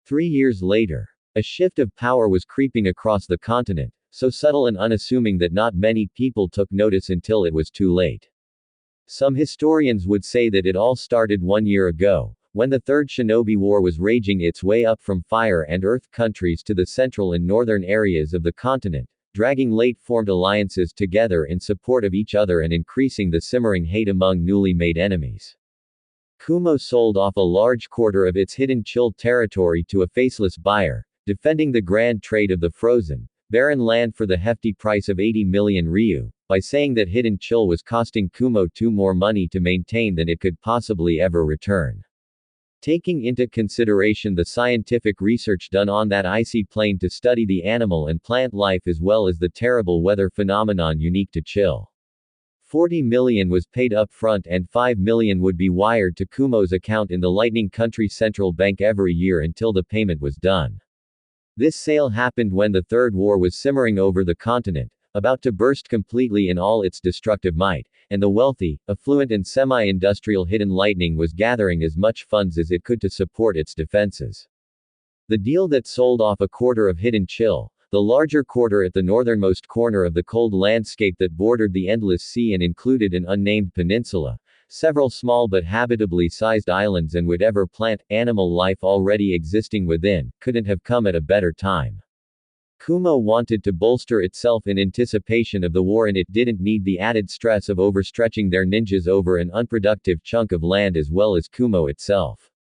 3 years later, a shift of power was creeping across the continent, so subtle and unassuming that not many people took notice until it was too late. Some historians would say that it all started 1 year ago, when the Third Shinobi War was raging its way up from Fire and Earth countries to the central and northern areas of the continent, dragging late-formed alliances together in support of each other and increasing the simmering hate among newly made enemies. Kumo sold off a large quarter of its hidden chill territory to a faceless buyer, defending the grand trade of the frozen, barren land for the hefty price of 80 million ryu, by saying that hidden chill was costing Kumo more money to maintain than it could possibly ever return. Taking into consideration the scientific research done on that icy plain to study the animal and plant life as well as the terrible weather phenomenon unique to chill. 40 million was paid up front and 5 million would be wired to Kumo's account in the Lightning Country Central Bank every year until the payment was done. This sale happened when the Third War was simmering over the continent, about to burst completely in all its destructive might, and the wealthy, affluent and semi-industrial Hidden Lightning was gathering as much funds as it could to support its defenses. The deal that sold off a quarter of Hidden Chill, the larger quarter at the northernmost corner of the cold landscape that bordered the endless sea and included an unnamed peninsula, several small but habitably sized islands and whatever plant, animal life already existing within, couldn't have come at a better time. Kumo wanted to bolster itself in anticipation of the war and it didn't need the added stress of overstretching their ninjas over an unproductive chunk of land as well as Kumo itself.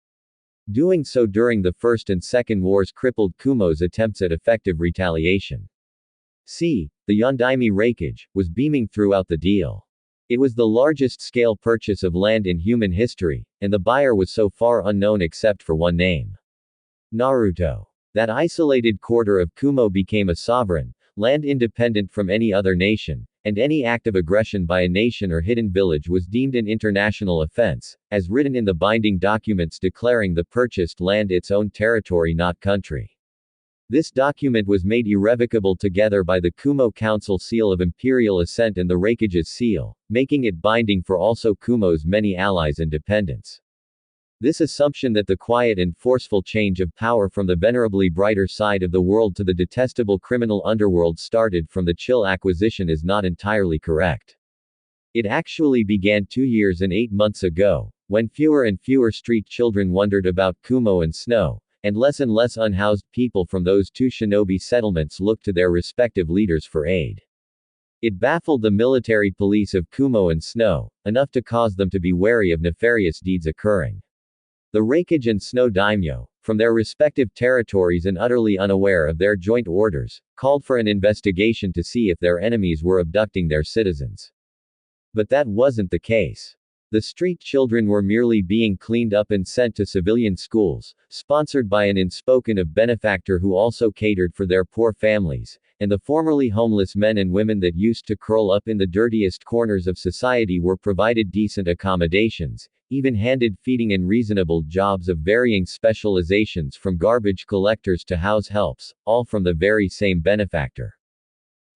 Doing so during the First and Second Wars crippled Kumo's attempts at effective retaliation. The Yondaime Raikage, was beaming throughout the deal. It was the largest-scale purchase of land in human history, and the buyer was so far unknown except for one name. Naruto. That isolated quarter of Kumo became a sovereign, land independent from any other nation, and any act of aggression by a nation or hidden village was deemed an international offense, as written in the binding documents declaring the purchased land its own territory not country. This document was made irrevocable together by the Kumo Council seal of imperial assent and the Raikage's seal, making it binding for also Kumo's many allies and dependents. This assumption that the quiet and forceful change of power from the venerably brighter side of the world to the detestable criminal underworld started from the chill acquisition is not entirely correct. It actually began 2 years and 8 months ago, when fewer and fewer street children wondered about Kumo and Snow, and less unhoused people from those two shinobi settlements looked to their respective leaders for aid. It baffled the military police of Kumo and Snow, enough to cause them to be wary of nefarious deeds occurring. The Raikage and Snow Daimyo, from their respective territories and utterly unaware of their joint orders, called for an investigation to see if their enemies were abducting their citizens. But that wasn't the case. The street children were merely being cleaned up and sent to civilian schools, sponsored by an unspoken of benefactor who also catered for their poor families, and the formerly homeless men and women that used to curl up in the dirtiest corners of society were provided decent accommodations, even-handed feeding and reasonable jobs of varying specializations from garbage collectors to house helps, all from the very same benefactor.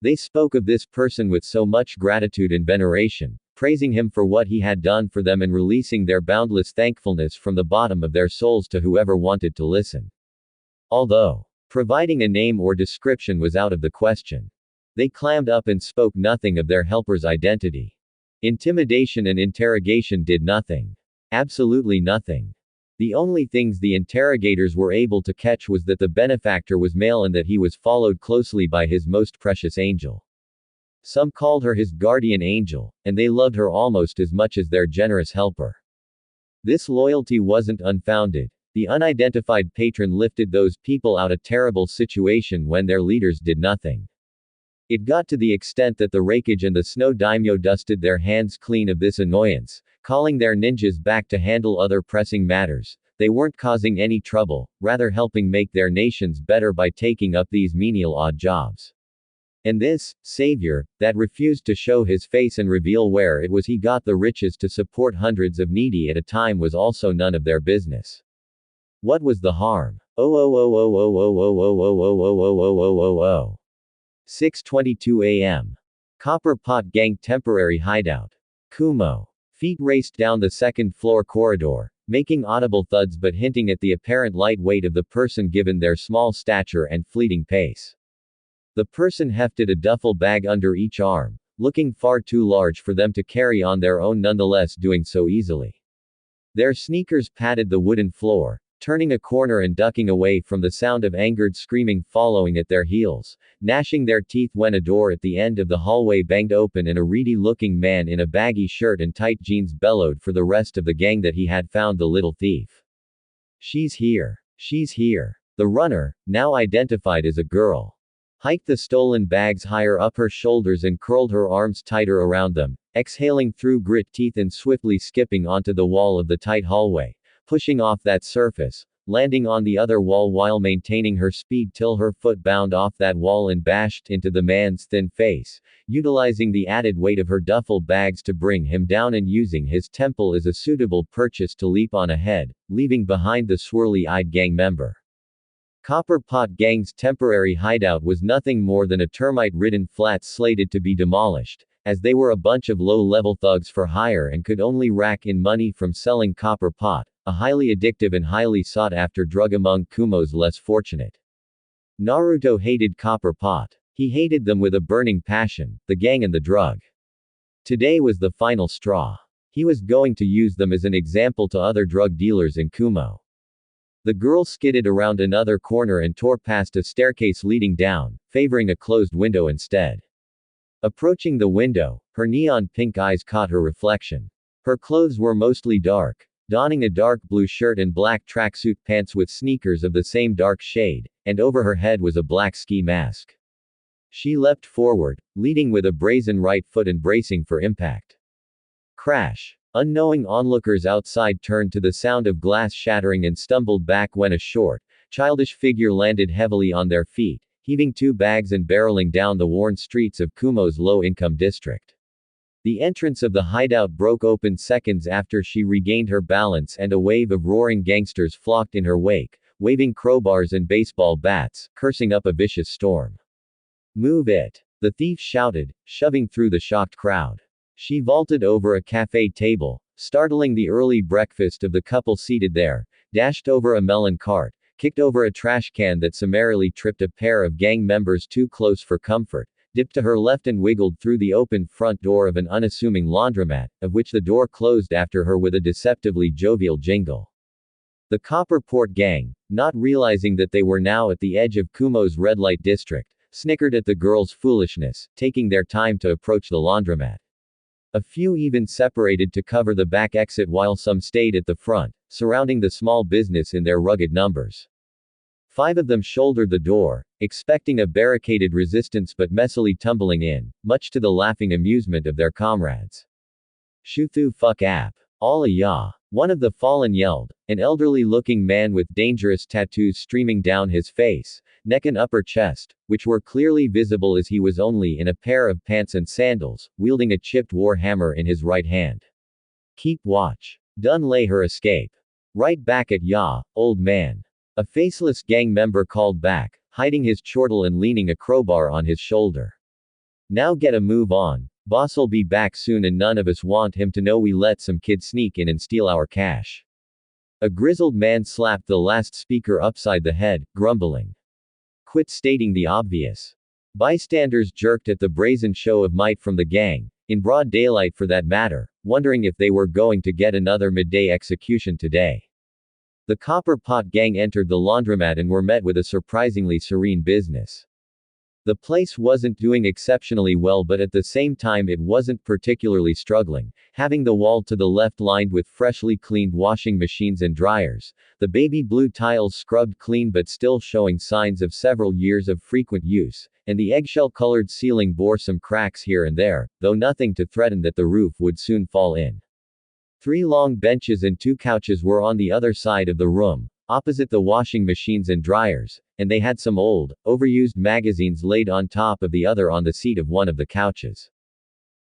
They spoke of this person with so much gratitude and veneration, praising him for what he had done for them and releasing their boundless thankfulness from the bottom of their souls to whoever wanted to listen. Although providing a name or description was out of the question. They clammed up and spoke nothing of their helper's identity. Intimidation and interrogation did nothing. Absolutely nothing. The only things the interrogators were able to catch was that the benefactor was male and that he was followed closely by his most precious angel. Some called her his guardian angel, and they loved her almost as much as their generous helper. This loyalty wasn't unfounded. The unidentified patron lifted those people out a terrible situation when their leaders did nothing. It got to the extent that the Raikage and the Snow Daimyo dusted their hands clean of this annoyance, calling their ninjas back to handle other pressing matters. They weren't causing any trouble, rather helping make their nations better by taking up these menial odd jobs. And this savior, that refused to show his face and reveal where it was he got the riches to support hundreds of needy at a time was also none of their business. What was the harm? 6:22 a.m. Copper Pot Gang temporary hideout. Kumo. Feet raced down the second-floor corridor, making audible thuds but hinting at the apparent light weight of the person given their small stature and fleeting pace. The person hefted a duffel bag under each arm, looking far too large for them to carry on their own, nonetheless doing so easily. Their sneakers patted the wooden floor, turning a corner and ducking away from the sound of angered screaming following at their heels, gnashing their teeth when a door at the end of the hallway banged open and a reedy-looking man in a baggy shirt and tight jeans bellowed for the rest of the gang that he had found the little thief. "She's here. She's here." The runner, now identified as a girl, hiked the stolen bags higher up her shoulders and curled her arms tighter around them, exhaling through grit teeth and swiftly skipping onto the wall of the tight hallway, pushing off that surface, landing on the other wall while maintaining her speed till her foot bound off that wall and bashed into the man's thin face, utilizing the added weight of her duffel bags to bring him down and using his temple as a suitable purchase to leap on ahead, leaving behind the swirly-eyed gang member. Copper Pot Gang's temporary hideout was nothing more than a termite-ridden flat slated to be demolished, as they were a bunch of low-level thugs for hire and could only rack in money from selling copper pot, a highly addictive and highly sought-after drug among Kumo's less fortunate. Naruto hated copper pot. He hated them with a burning passion, the gang and the drug. Today was the final straw. He was going to use them as an example to other drug dealers in Kumo. The girl skidded around another corner and tore past a staircase leading down, favoring a closed window instead. Approaching the window, her neon pink eyes caught her reflection. Her clothes were mostly dark, donning a dark blue shirt and black tracksuit pants with sneakers of the same dark shade, and over her head was a black ski mask. She leapt forward, leading with a brazen right foot and bracing for impact. Crash! Unknowing onlookers outside turned to the sound of glass shattering and stumbled back when a short, childish figure landed heavily on their feet, heaving two bags and barreling down the worn streets of Kumo's low-income district. The entrance of the hideout broke open seconds after she regained her balance and a wave of roaring gangsters flocked in her wake, waving crowbars and baseball bats, cursing up a vicious storm. "Move it!" the thief shouted, shoving through the shocked crowd. She vaulted over a cafe table, startling the early breakfast of the couple seated there, dashed over a melon cart, kicked over a trash can that summarily tripped a pair of gang members too close for comfort, dipped to her left and wiggled through the open front door of an unassuming laundromat, of which the door closed after her with a deceptively jovial jingle. The Copper Port gang, not realizing that they were now at the edge of Kumo's red light district, snickered at the girl's foolishness, taking their time to approach the laundromat. A few even separated to cover the back exit while some stayed at the front, surrounding the small business in their rugged numbers. 5 of them shouldered the door, expecting a barricaded resistance but messily tumbling in, much to the laughing amusement of their comrades. "Shuthu fuck app. Alla ya." One of the fallen yelled, an elderly-looking man with dangerous tattoos streaming down his face, neck and upper chest, which were clearly visible as he was only in a pair of pants and sandals, wielding a chipped war hammer in his right hand. "Keep watch. Done lay her escape. Right back at ya, old man." A faceless gang member called back, hiding his chortle and leaning a crowbar on his shoulder. "Now get a move on. Boss'll be back soon and none of us want him to know we let some kid sneak in and steal our cash." A grizzled man slapped the last speaker upside the head, grumbling. "Quit stating the obvious." Bystanders jerked at the brazen show of might from the gang, in broad daylight for that matter, wondering if they were going to get another midday execution today. The Copper Pot gang entered the laundromat and were met with a surprisingly serene business. The place wasn't doing exceptionally well, but at the same time it wasn't particularly struggling, having the wall to the left lined with freshly cleaned washing machines and dryers, the baby blue tiles scrubbed clean but still showing signs of several years of frequent use, and the eggshell-colored ceiling bore some cracks here and there, though nothing to threaten that the roof would soon fall in. 3 long benches and 2 couches were on the other side of the room, opposite the washing machines and dryers, and they had some old, overused magazines laid on top of the other on the seat of one of the couches.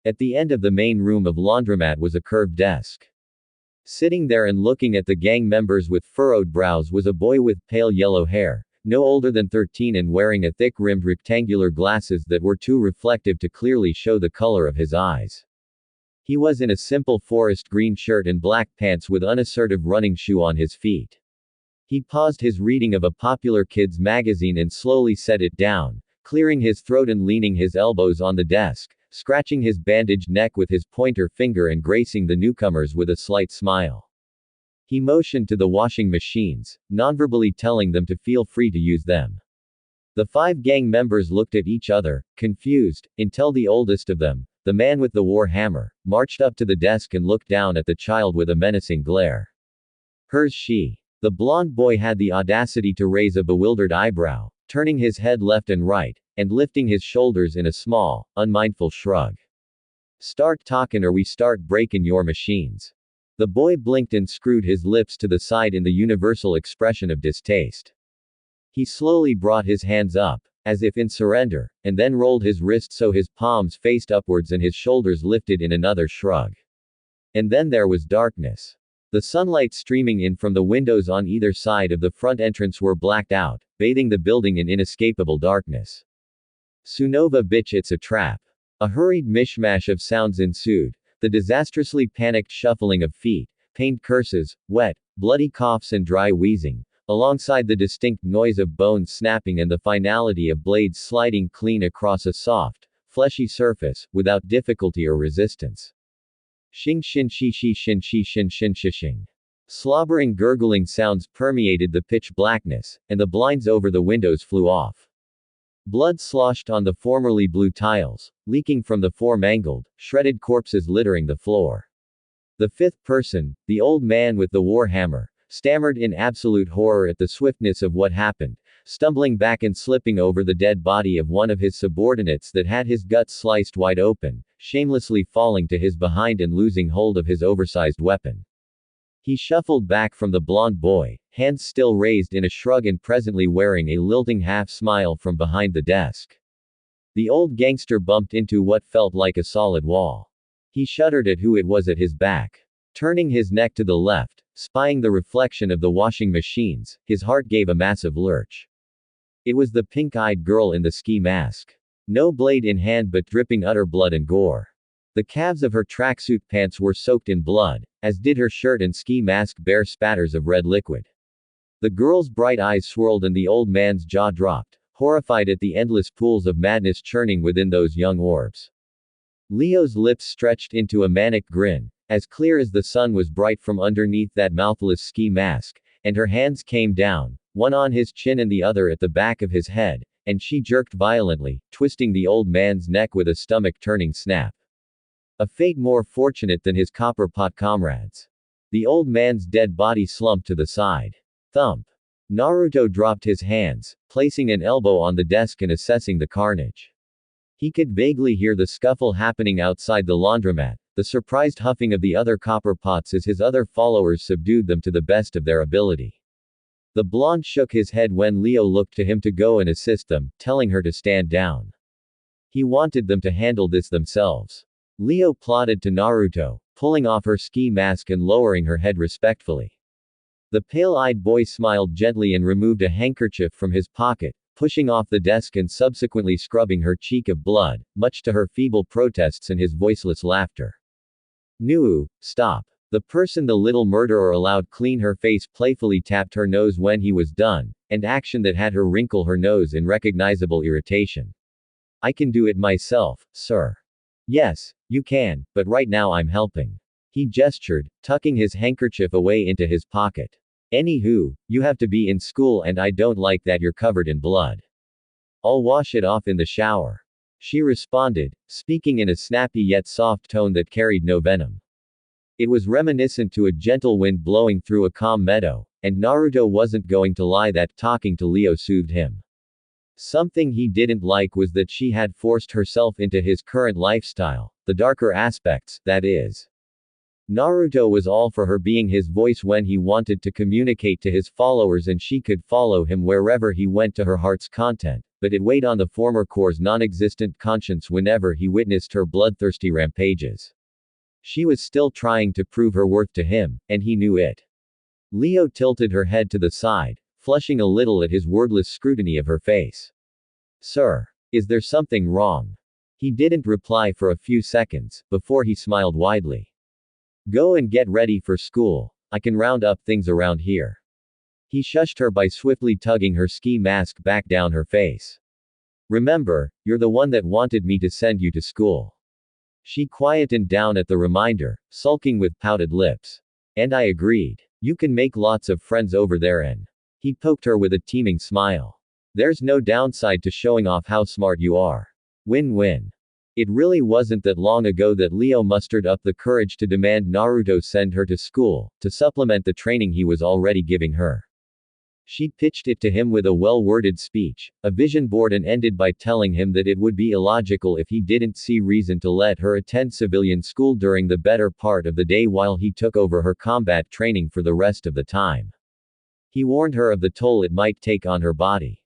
At the end of the main room of laundromat was a curved desk. Sitting there and looking at the gang members with furrowed brows was a boy with pale yellow hair, no older than 13 and wearing a thick-rimmed rectangular glasses that were too reflective to clearly show the color of his eyes. He was in a simple forest green shirt and black pants with unassertive running shoe on his feet. He paused his reading of a popular kids magazine and slowly set it down, clearing his throat and leaning his elbows on the desk, scratching his bandaged neck with his pointer finger and gracing the newcomers with a slight smile. He motioned to the washing machines, nonverbally telling them to feel free to use them. The 5 gang members looked at each other, confused, until the oldest of them, the man with the war hammer, marched up to the desk and looked down at the child with a menacing glare. Hers she. The blond boy had the audacity to raise a bewildered eyebrow, turning his head left and right, and lifting his shoulders in a small, unmindful shrug. Start talkin' or we start breakin' your machines. The boy blinked and screwed his lips to the side in the universal expression of distaste. He slowly brought his hands up, as if in surrender, and then rolled his wrist so his palms faced upwards and his shoulders lifted in another shrug. And then there was darkness. The sunlight streaming in from the windows on either side of the front entrance were blacked out, bathing the building in inescapable darkness. Sunova bitch, it's a trap. A hurried mishmash of sounds ensued, the disastrously panicked shuffling of feet, pained curses, wet, bloody coughs and dry wheezing, alongside the distinct noise of bones snapping and the finality of blades sliding clean across a soft, fleshy surface, without difficulty or resistance. Shing shin shi shi shin shi shin shin shishing. Slobbering gurgling sounds permeated the pitch blackness, and the blinds over the windows flew off. Blood sloshed on the formerly blue tiles, leaking from the 4 mangled, shredded corpses littering the floor. The 5th person, the old man with the war hammer, stammered in absolute horror at the swiftness of what happened, stumbling back and slipping over the dead body of one of his subordinates that had his guts sliced wide open, shamelessly falling to his behind and losing hold of his oversized weapon. He shuffled back from the blond boy, hands still raised in a shrug and presently wearing a lilting half-smile from behind the desk. The old gangster bumped into what felt like a solid wall. He shuddered at who it was at his back. Turning his neck to the left, spying the reflection of the washing machines, his heart gave a massive lurch. It was the pink-eyed girl in the ski mask. No blade in hand but dripping utter blood and gore. The calves of her tracksuit pants were soaked in blood, as did her shirt and ski mask bear spatters of red liquid. The girl's bright eyes swirled and the old man's jaw dropped, horrified at the endless pools of madness churning within those young orbs. Leo's lips stretched into a manic grin, as clear as the sun was bright from underneath that mouthless ski mask, and her hands came down, one on his chin and the other at the back of his head, and she jerked violently, twisting the old man's neck with a stomach-turning snap. A fate more fortunate than his copper pot comrades. The old man's dead body slumped to the side. Thump. Naruto dropped his hands, placing an elbow on the desk and assessing the carnage. He could vaguely hear the scuffle happening outside the laundromat, the surprised huffing of the other copper pots as his other followers subdued them to the best of their ability. The blonde shook his head when Leo looked to him to go and assist them, telling her to stand down. He wanted them to handle this themselves. Leo plodded to Naruto, pulling off her ski mask and lowering her head respectfully. The pale-eyed boy smiled gently and removed a handkerchief from his pocket, pushing off the desk and subsequently scrubbing her cheek of blood, much to her feeble protests and his voiceless laughter. "Nuu, stop." The person the little murderer allowed clean her face playfully tapped her nose when he was done, an action that had her wrinkle her nose in recognizable irritation. "I can do it myself, sir." "Yes, you can, but right now I'm helping." He gestured, tucking his handkerchief away into his pocket. "Anywho, you have to be in school and I don't like that you're covered in blood. I'll wash it off in the shower." She responded, speaking in a snappy yet soft tone that carried no venom. It was reminiscent to a gentle wind blowing through a calm meadow, and Naruto wasn't going to lie that talking to Leo soothed him. Something he didn't like was that she had forced herself into his current lifestyle, the darker aspects, that is. Naruto was all for her being his voice when he wanted to communicate to his followers and she could follow him wherever he went to her heart's content, but it weighed on the former core's non-existent conscience whenever he witnessed her bloodthirsty rampages. She was still trying to prove her worth to him, and he knew it. Leo tilted her head to the side, flushing a little at his wordless scrutiny of her face. "Sir, is there something wrong?" He didn't reply for a few seconds, before he smiled widely. Go and get ready for school. I can round up things around here. He shushed her by swiftly tugging her ski mask back down her face. Remember, you're the one that wanted me to send you to school. She quietened down at the reminder, sulking with pouted lips. And I agreed. You can make lots of friends over there and. He poked her with a teeming smile. There's no downside to showing off how smart you are. Win-win. It really wasn't that long ago that Leo mustered up the courage to demand Naruto send her to school, to supplement the training he was already giving her. She pitched it to him with a well-worded speech, a vision board, and ended by telling him that it would be illogical if he didn't see reason to let her attend civilian school during the better part of the day while he took over her combat training for the rest of the time. He warned her of the toll it might take on her body.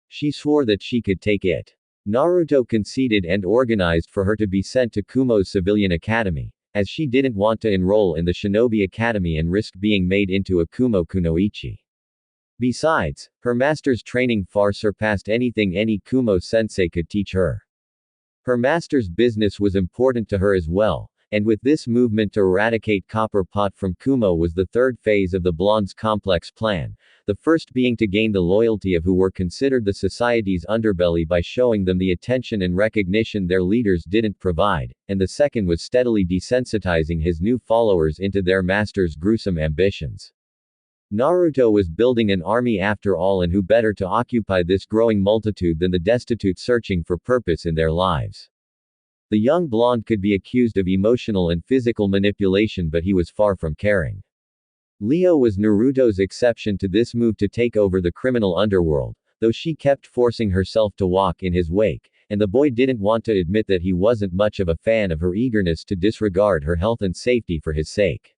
She swore that she could take it. Naruto conceded and organized for her to be sent to Kumo's civilian academy, as she didn't want to enroll in the Shinobi Academy and risk being made into a Kumo kunoichi. Besides, her master's training far surpassed anything any Kumo-sensei could teach her. Her master's business was important to her as well, and with this movement to eradicate Copper Pot from Kumo was the third phase of the blonde's complex plan, the first being to gain the loyalty of who were considered the society's underbelly by showing them the attention and recognition their leaders didn't provide, and the second was steadily desensitizing his new followers into their master's gruesome ambitions. Naruto was building an army after all, and who better to occupy this growing multitude than the destitute searching for purpose in their lives. The young blonde could be accused of emotional and physical manipulation, but he was far from caring. Leo was Naruto's exception to this move to take over the criminal underworld, though she kept forcing herself to walk in his wake, and the boy didn't want to admit that he wasn't much of a fan of her eagerness to disregard her health and safety for his sake.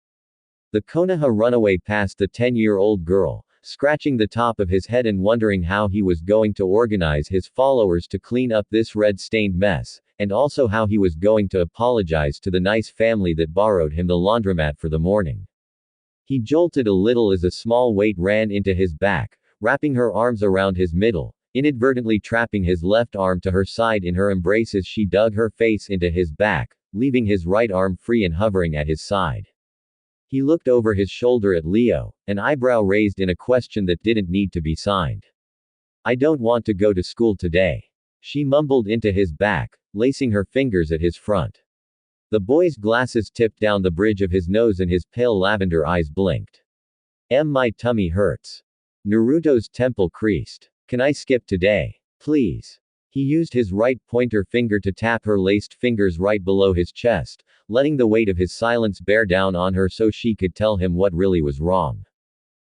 The Konoha runaway passed the 10-year-old girl, scratching the top of his head and wondering how he was going to organize his followers to clean up this red-stained mess, and also how he was going to apologize to the nice family that borrowed him the laundromat for the morning. He jolted a little as a small weight ran into his back, wrapping her arms around his middle, inadvertently trapping his left arm to her side in her embrace as she dug her face into his back, leaving his right arm free and hovering at his side. He looked over his shoulder at Leo, an eyebrow raised in a question that didn't need to be signed. I don't want to go to school today. She mumbled into his back, lacing her fingers at his front. The boy's glasses tipped down the bridge of his nose and his pale lavender eyes blinked. My tummy hurts. Naruto's temple creased. Can I skip today? Please. He used his right pointer finger to tap her laced fingers right below his chest, letting the weight of his silence bear down on her so she could tell him what really was wrong.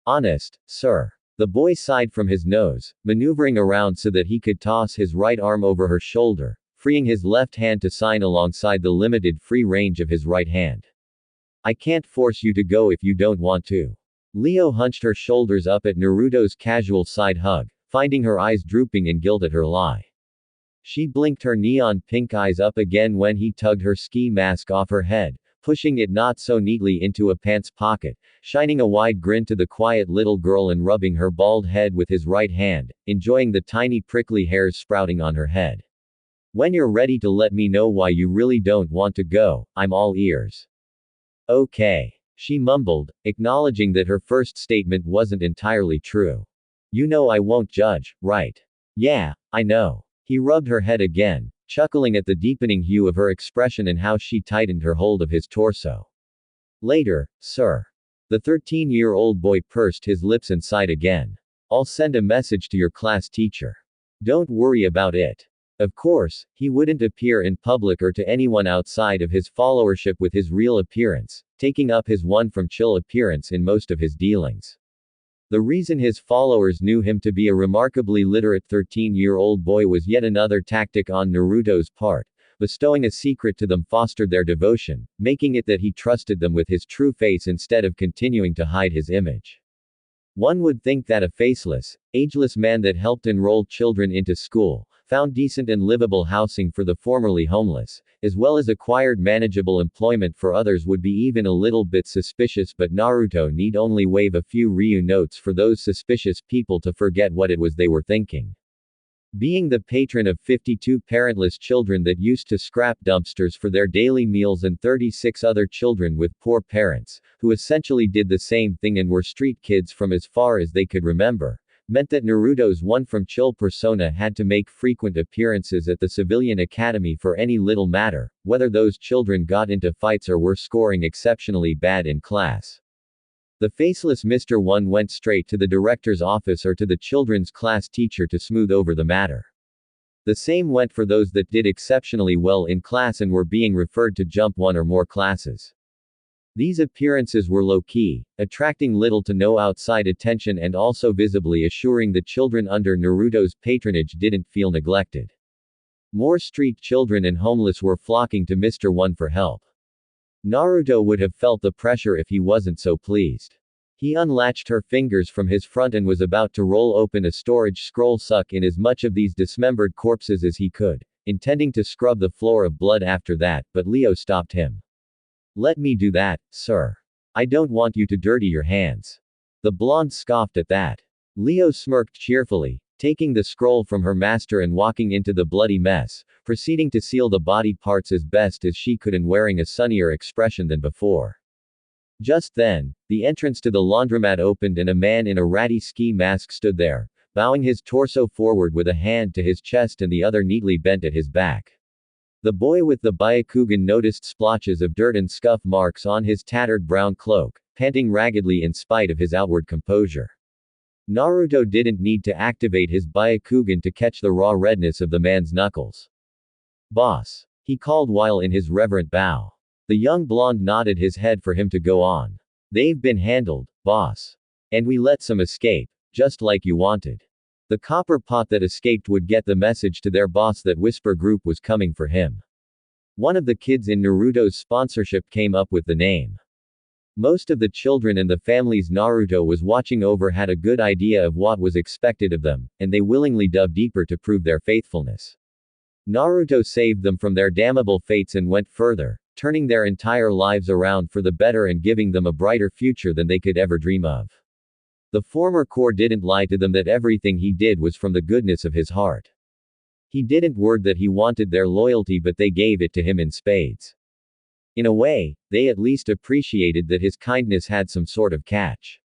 Honest, sir. The boy sighed from his nose, maneuvering around so that he could toss his right arm over her shoulder, freeing his left hand to sign alongside the limited free range of his right hand. I can't force you to go if you don't want to. Leo hunched her shoulders up at Naruto's casual side hug, finding her eyes drooping in guilt at her lie. She blinked her neon pink eyes up again when he tugged her ski mask off her head, pushing it not so neatly into a pants pocket, shining a wide grin to the quiet little girl and rubbing her bald head with his right hand, enjoying the tiny prickly hairs sprouting on her head. When you're ready to let me know why you really don't want to go, I'm all ears. Okay. She mumbled, acknowledging that her first statement wasn't entirely true. You know I won't judge, right? Yeah, I know. He rubbed her head again, chuckling at the deepening hue of her expression and how she tightened her hold of his torso. Later, sir. The 13-year-old boy pursed his lips and sighed again. I'll send a message to your class teacher. Don't worry about it. Of course, he wouldn't appear in public or to anyone outside of his followership with his real appearance, taking up his one from chill appearance in most of his dealings. The reason his followers knew him to be a remarkably literate 13-year-old boy was yet another tactic on Naruto's part. Bestowing a secret to them fostered their devotion, making it that he trusted them with his true face instead of continuing to hide his image. One would think that a faceless, ageless man that helped enroll children into school, found decent and livable housing for the formerly homeless, as well as acquired manageable employment for others would be even a little bit suspicious, but Naruto need only wave a few Ryu notes for those suspicious people to forget what it was they were thinking. Being the patron of 52 parentless children that used to scrap dumpsters for their daily meals and 36 other children with poor parents, who essentially did the same thing and were street kids from as far as they could remember, meant that Naruto's one from Chill persona had to make frequent appearances at the civilian academy for any little matter, whether those children got into fights or were scoring exceptionally bad in class. The faceless Mr. One went straight to the director's office or to the children's class teacher to smooth over the matter. The same went for those that did exceptionally well in class and were being referred to jump one or more classes. These appearances were low-key, attracting little to no outside attention and also visibly assuring the children under Naruto's patronage didn't feel neglected. More street children and homeless were flocking to Mr. One for help. Naruto would have felt the pressure if he wasn't so pleased. He unlatched her fingers from his front and was about to roll open a storage scroll, suck in as much of these dismembered corpses as he could, intending to scrub the floor of blood after that, but Leo stopped him. "Let me do that, sir. I don't want you to dirty your hands." The blonde scoffed at that. Leo smirked cheerfully, taking the scroll from her master and walking into the bloody mess, proceeding to seal the body parts as best as she could and wearing a sunnier expression than before. Just then, the entrance to the laundromat opened and a man in a ratty ski mask stood there, bowing his torso forward with a hand to his chest and the other neatly bent at his back. The boy with the Byakugan noticed splotches of dirt and scuff marks on his tattered brown cloak, panting raggedly in spite of his outward composure. Naruto didn't need to activate his Byakugan to catch the raw redness of the man's knuckles. "Boss," he called while in his reverent bow. The young blonde nodded his head for him to go on. "They've been handled, boss. And we let some escape, just like you wanted." The copper pot that escaped would get the message to their boss that Whisper Group was coming for him. One of the kids in Naruto's sponsorship came up with the name. Most of the children and the families Naruto was watching over had a good idea of what was expected of them, and they willingly dug deeper to prove their faithfulness. Naruto saved them from their damnable fates and went further, turning their entire lives around for the better and giving them a brighter future than they could ever dream of. The former core didn't lie to them that everything he did was from the goodness of his heart. He didn't word that he wanted their loyalty, but they gave it to him in spades. In a way, they at least appreciated that his kindness had some sort of catch.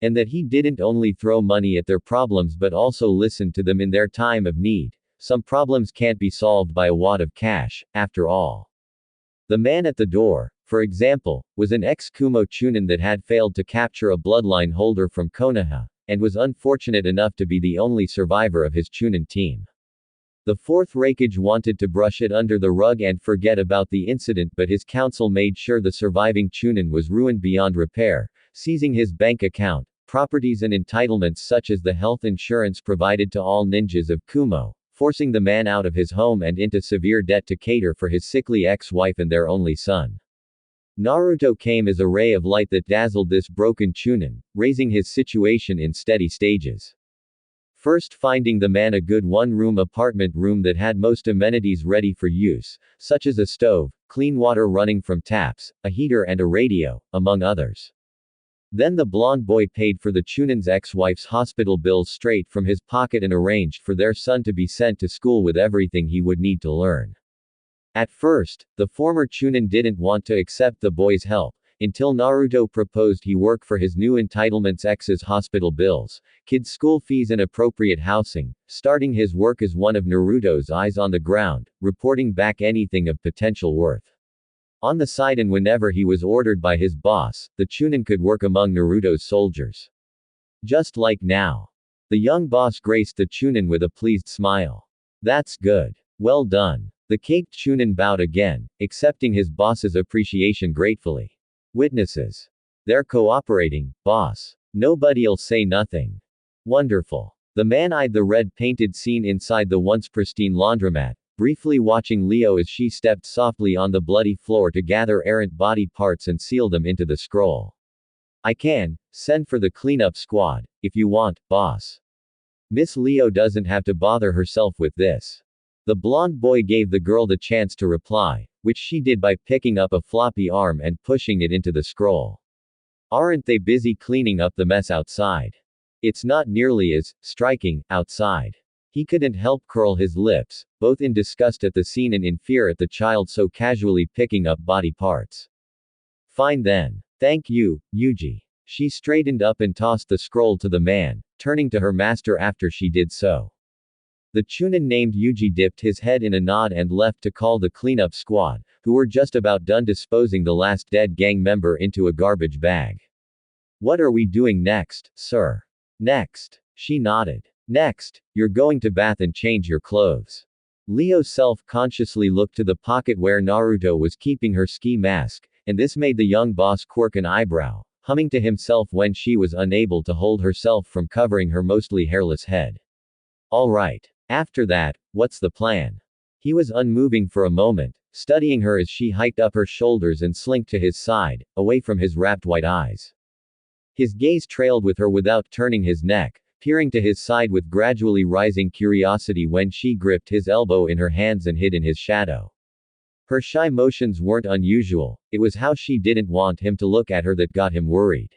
And that he didn't only throw money at their problems but also listened to them in their time of need. Some problems can't be solved by a wad of cash, after all. The man at the door, for example, was an ex-Kumo Chunin that had failed to capture a bloodline holder from Konoha, and was unfortunate enough to be the only survivor of his Chunin team. The fourth Raikage wanted to brush it under the rug and forget about the incident, but his council made sure the surviving Chunin was ruined beyond repair, seizing his bank account, properties and entitlements such as the health insurance provided to all ninjas of Kumo, forcing the man out of his home and into severe debt to cater for his sickly ex-wife and their only son. Naruto came as a ray of light that dazzled this broken Chunin, raising his situation in steady stages. First, finding the man a good one-room apartment room that had most amenities ready for use, such as a stove, clean water running from taps, a heater and a radio, among others. Then the blonde boy paid for the Chunin's ex-wife's hospital bills straight from his pocket and arranged for their son to be sent to school with everything he would need to learn. At first, the former Chunin didn't want to accept the boy's help, until Naruto proposed he work for his new entitlements: ex's hospital bills, kids' school fees and appropriate housing, starting his work as one of Naruto's eyes on the ground, reporting back anything of potential worth. On the side, and whenever he was ordered by his boss, the Chunin could work among Naruto's soldiers. Just like now. The young boss graced the Chunin with a pleased smile. "That's good. Well done." The caked Chunin bowed again, accepting his boss's appreciation gratefully. "Witnesses. They're cooperating, boss. Nobody'll say nothing." "Wonderful." The man eyed the red-painted scene inside the once pristine laundromat, briefly watching Leo as she stepped softly on the bloody floor to gather errant body parts and seal them into the scroll. "I can send for the cleanup squad, if you want, boss. Miss Leo doesn't have to bother herself with this." The blonde boy gave the girl the chance to reply, which she did by picking up a floppy arm and pushing it into the scroll. "Aren't they busy cleaning up the mess outside? It's not nearly as striking outside." He couldn't help curl his lips, both in disgust at the scene and in fear at the child so casually picking up body parts. Fine then. Thank you, Yuji. She straightened up and tossed the scroll to the man, turning to her master after she did so. The Chunin named Yuji dipped his head in a nod and left to call the cleanup squad, who were just about done disposing the last dead gang member into a garbage bag. What are we doing next, sir? Next. She nodded. Next, you're going to bath and change your clothes. Leo self-consciously looked to the pocket where Naruto was keeping her ski mask, and this made the young boss quirk an eyebrow, humming to himself when she was unable to hold herself from covering her mostly hairless head. All right. After that, what's the plan? He was unmoving for a moment, studying her as she hiked up her shoulders and slinked to his side, away from his rapt white eyes. His gaze trailed with her without turning his neck, peering to his side with gradually rising curiosity when she gripped his elbow in her hands and hid in his shadow. Her shy motions weren't unusual, it was how she didn't want him to look at her that got him worried.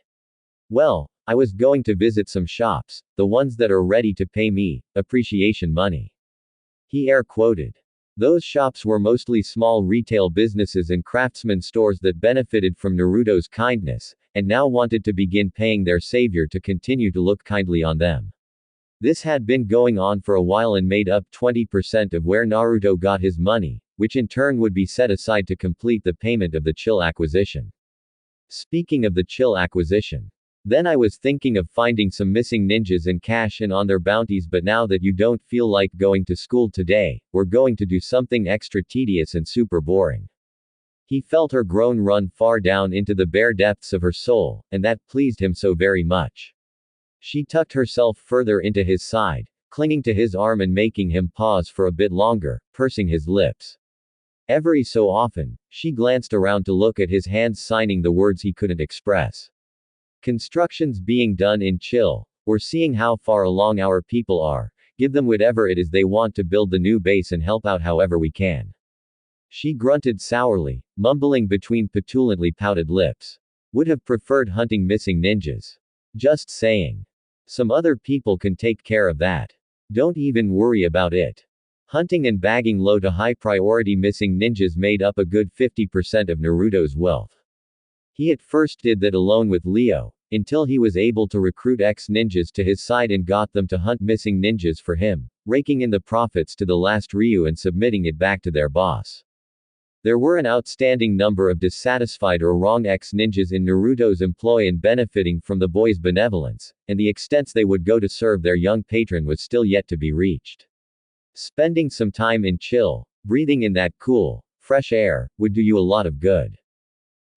Well, I was going to visit some shops, the ones that are ready to pay me appreciation money. He air quoted. Those shops were mostly small retail businesses and craftsman stores that benefited from Naruto's kindness, and now wanted to begin paying their savior to continue to look kindly on them. This had been going on for a while and made up 20% of where Naruto got his money, which in turn would be set aside to complete the payment of the chill acquisition. Speaking of the chill acquisition. Then I was thinking of finding some missing ninjas and cash in on their bounties, but now that you don't feel like going to school today, we're going to do something extra tedious and super boring. He felt her groan run far down into the bare depths of her soul, and that pleased him so very much. She tucked herself further into his side, clinging to his arm and making him pause for a bit longer, pursing his lips. Every so often, she glanced around to look at his hands signing the words he couldn't express. Construction's being done in chill. We're seeing how far along our people are, give them whatever it is they want to build the new base and help out however we can. She grunted sourly, mumbling between petulantly pouted lips. Would have preferred hunting missing ninjas. Just saying. Some other people can take care of that. Don't even worry about it. Hunting and bagging low to high priority missing ninjas made up a good 50% of Naruto's wealth. He at first did that alone with Leo, until he was able to recruit ex-ninjas to his side and got them to hunt missing ninjas for him, raking in the profits to the last Ryu and submitting it back to their boss. There were an outstanding number of dissatisfied or wrong ex-ninjas in Naruto's employ and benefiting from the boy's benevolence, and the extents they would go to serve their young patron was still yet to be reached. Spending some time in chill, breathing in that cool, fresh air, would do you a lot of good.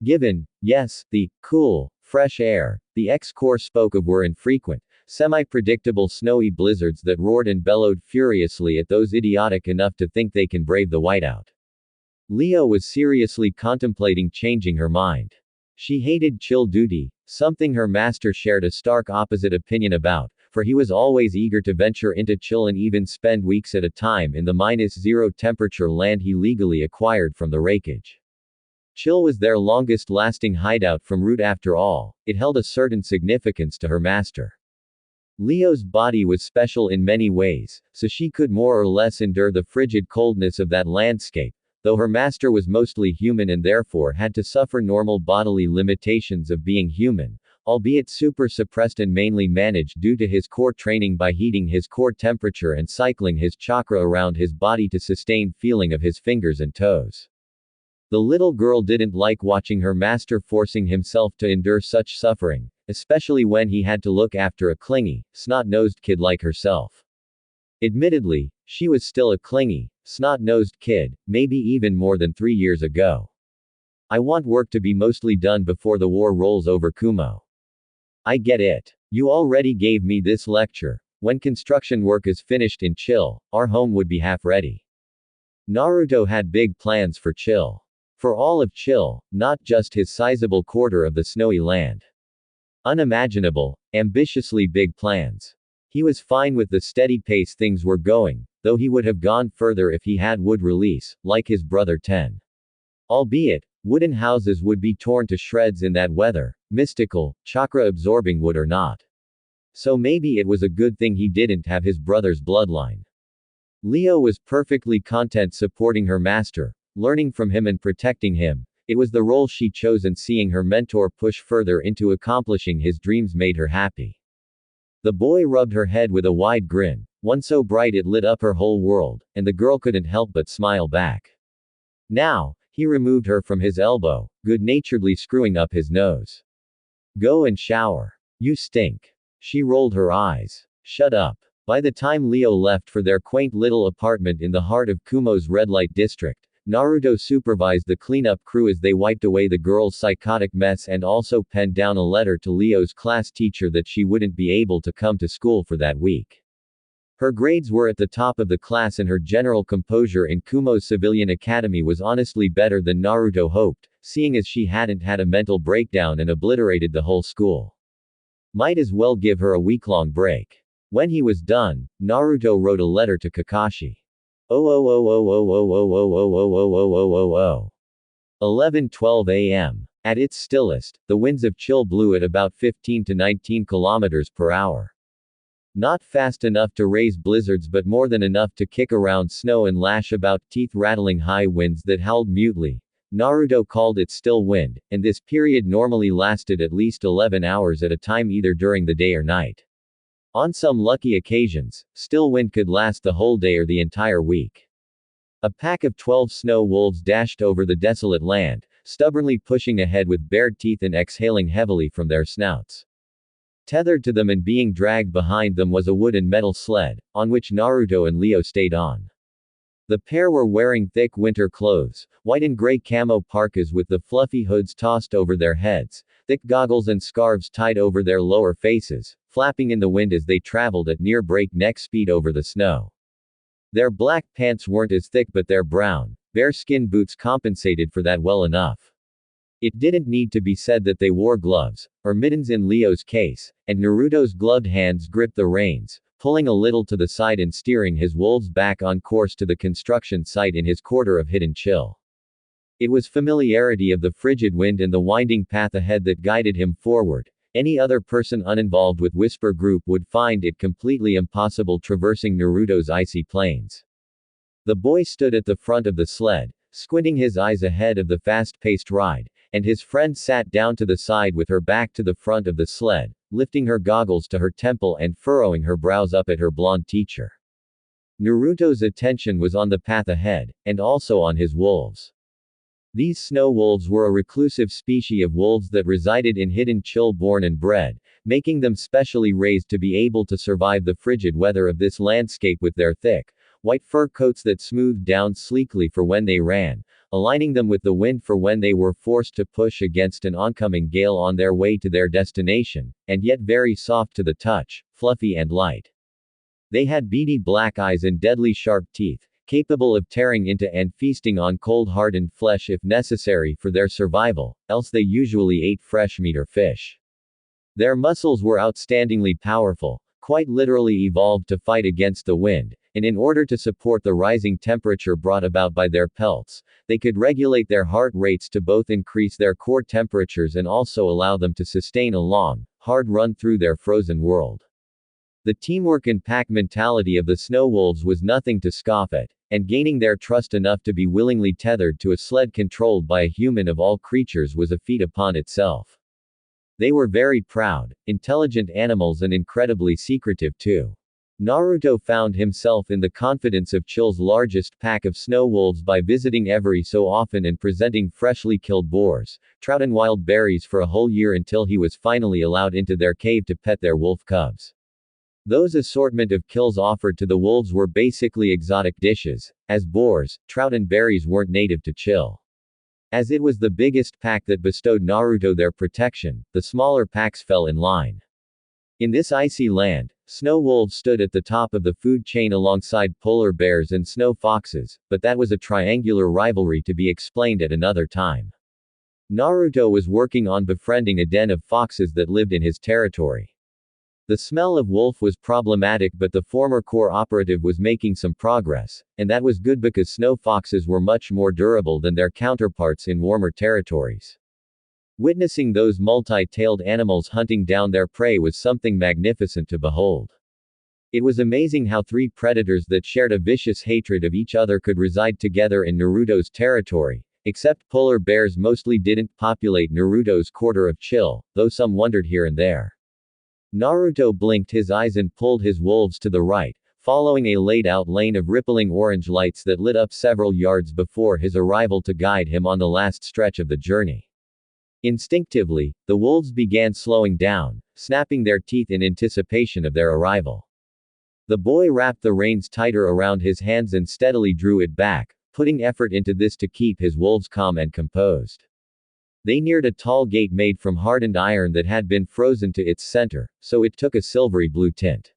Given, yes, the cool, fresh air the ex-corps spoke of were infrequent, semi-predictable snowy blizzards that roared and bellowed furiously at those idiotic enough to think they can brave the whiteout. Leo was seriously contemplating changing her mind. She hated chill duty, something her master shared a stark opposite opinion about, for he was always eager to venture into chill and even spend weeks at a time in the -0 temperature land he legally acquired from the rakeage. Chill was their longest-lasting hideout from root after all, it held a certain significance to her master. Leo's body was special in many ways, so she could more or less endure the frigid coldness of that landscape, though her master was mostly human and therefore had to suffer normal bodily limitations of being human, albeit super suppressed and mainly managed due to his core training by heating his core temperature and cycling his chakra around his body to sustain feeling of his fingers and toes. The little girl didn't like watching her master forcing himself to endure such suffering, especially when he had to look after a clingy, snot-nosed kid like herself. Admittedly, she was still a clingy, snot-nosed kid, maybe even more than 3 years ago. I want work to be mostly done before the war rolls over, Kumo. I get it. You already gave me this lecture. When construction work is finished in Chill, our home would be half ready. Naruto had big plans for Chill. For all of Chill, not just his sizable quarter of the snowy land. Unimaginable, ambitiously big plans. He was fine with the steady pace things were going, though he would have gone further if he had wood release, like his brother Ten. Albeit, wooden houses would be torn to shreds in that weather, mystical, chakra-absorbing wood or not. So maybe it was a good thing he didn't have his brother's bloodline. Leo was perfectly content supporting her master, learning from him and protecting him. It was the role she chose, and seeing her mentor push further into accomplishing his dreams made her happy. The boy rubbed her head with a wide grin, one so bright it lit up her whole world, and the girl couldn't help but smile back. Now, he removed her from his elbow, good-naturedly screwing up his nose. Go and shower. You stink. She rolled her eyes. Shut up. By the time Leo left for their quaint little apartment in the heart of Kumo's red light district, Naruto supervised the cleanup crew as they wiped away the girl's psychotic mess and also penned down a letter to Leo's class teacher that she wouldn't be able to come to school for that week. Her grades were at the top of the class and her general composure in Kumo's civilian academy was honestly better than Naruto hoped, seeing as she hadn't had a mental breakdown and obliterated the whole school. Might as well give her a week-long break. When he was done, Naruto wrote a letter to Kakashi. 11:12 a.m. At its stillest, the winds of chill blew at about 15 to 19 kilometers per hour. Not fast enough to raise blizzards but more than enough to kick around snow and lash about teeth-rattling high winds that howled mutely. Naruto called it still wind, and this period normally lasted at least 11 hours at a time either during the day or night. On some lucky occasions, still wind could last the whole day or the entire week. A pack of 12 snow wolves dashed over the desolate land, stubbornly pushing ahead with bared teeth and exhaling heavily from their snouts. Tethered to them and being dragged behind them was a wood and metal sled, on which Naruto and Leo stayed on. The pair were wearing thick winter clothes, white and gray camo parkas with the fluffy hoods tossed over their heads, thick goggles and scarves tied over their lower faces, flapping in the wind as they traveled at near breakneck speed over the snow. Their black pants weren't as thick but their brown, bearskin boots compensated for that well enough. It didn't need to be said that they wore gloves, or mittens in Leo's case, and Naruto's gloved hands gripped the reins, pulling a little to the side and steering his wolves back on course to the construction site in his quarter of hidden chill. It was familiarity of the frigid wind and the winding path ahead that guided him forward. Any other person uninvolved with Whisper Group would find it completely impossible traversing Naruto's icy plains. The boy stood at the front of the sled, squinting his eyes ahead of the fast-paced ride, and his friend sat down to the side with her back to the front of the sled, lifting her goggles to her temple and furrowing her brows up at her blonde teacher. Naruto's attention was on the path ahead, and also on his wolves. These snow wolves were a reclusive species of wolves that resided in hidden chill born and bred, making them specially raised to be able to survive the frigid weather of this landscape with their thick, white fur coats that smoothed down sleekly for when they ran, aligning them with the wind for when they were forced to push against an oncoming gale on their way to their destination, and yet very soft to the touch, fluffy and light. They had beady black eyes and deadly sharp teeth, capable of tearing into and feasting on cold hardened flesh if necessary for their survival, else they usually ate fresh meat or fish. Their muscles were outstandingly powerful, quite literally evolved to fight against the wind, and in order to support the rising temperature brought about by their pelts, they could regulate their heart rates to both increase their core temperatures and also allow them to sustain a long, hard run through their frozen world. The teamwork and pack mentality of the snow wolves was nothing to scoff at, and gaining their trust enough to be willingly tethered to a sled controlled by a human of all creatures was a feat upon itself. They were very proud, intelligent animals and incredibly secretive too. Naruto found himself in the confidence of Chill's largest pack of snow wolves by visiting every so often and presenting freshly killed boars, trout and wild berries for a whole year until he was finally allowed into their cave to pet their wolf cubs. Those assortment of kills offered to the wolves were basically exotic dishes, as boars, trout and berries weren't native to Chill. As it was the biggest pack that bestowed Naruto their protection, the smaller packs fell in line. In this icy land, snow wolves stood at the top of the food chain alongside polar bears and snow foxes, but that was a triangular rivalry to be explained at another time. Naruto was working on befriending a den of foxes that lived in his territory. The smell of wolf was problematic, but the former core operative was making some progress, and that was good because snow foxes were much more durable than their counterparts in warmer territories. Witnessing those multi-tailed animals hunting down their prey was something magnificent to behold. It was amazing how three predators that shared a vicious hatred of each other could reside together in Naruto's territory, except polar bears mostly didn't populate Naruto's quarter of chill, though some wandered here and there. Naruto blinked his eyes and pulled his wolves to the right, following a laid-out lane of rippling orange lights that lit up several yards before his arrival to guide him on the last stretch of the journey. Instinctively, the wolves began slowing down, snapping their teeth in anticipation of their arrival. The boy wrapped the reins tighter around his hands and steadily drew it back, putting effort into this to keep his wolves calm and composed. They neared a tall gate made from hardened iron that had been frozen to its center, so it took a silvery blue tint.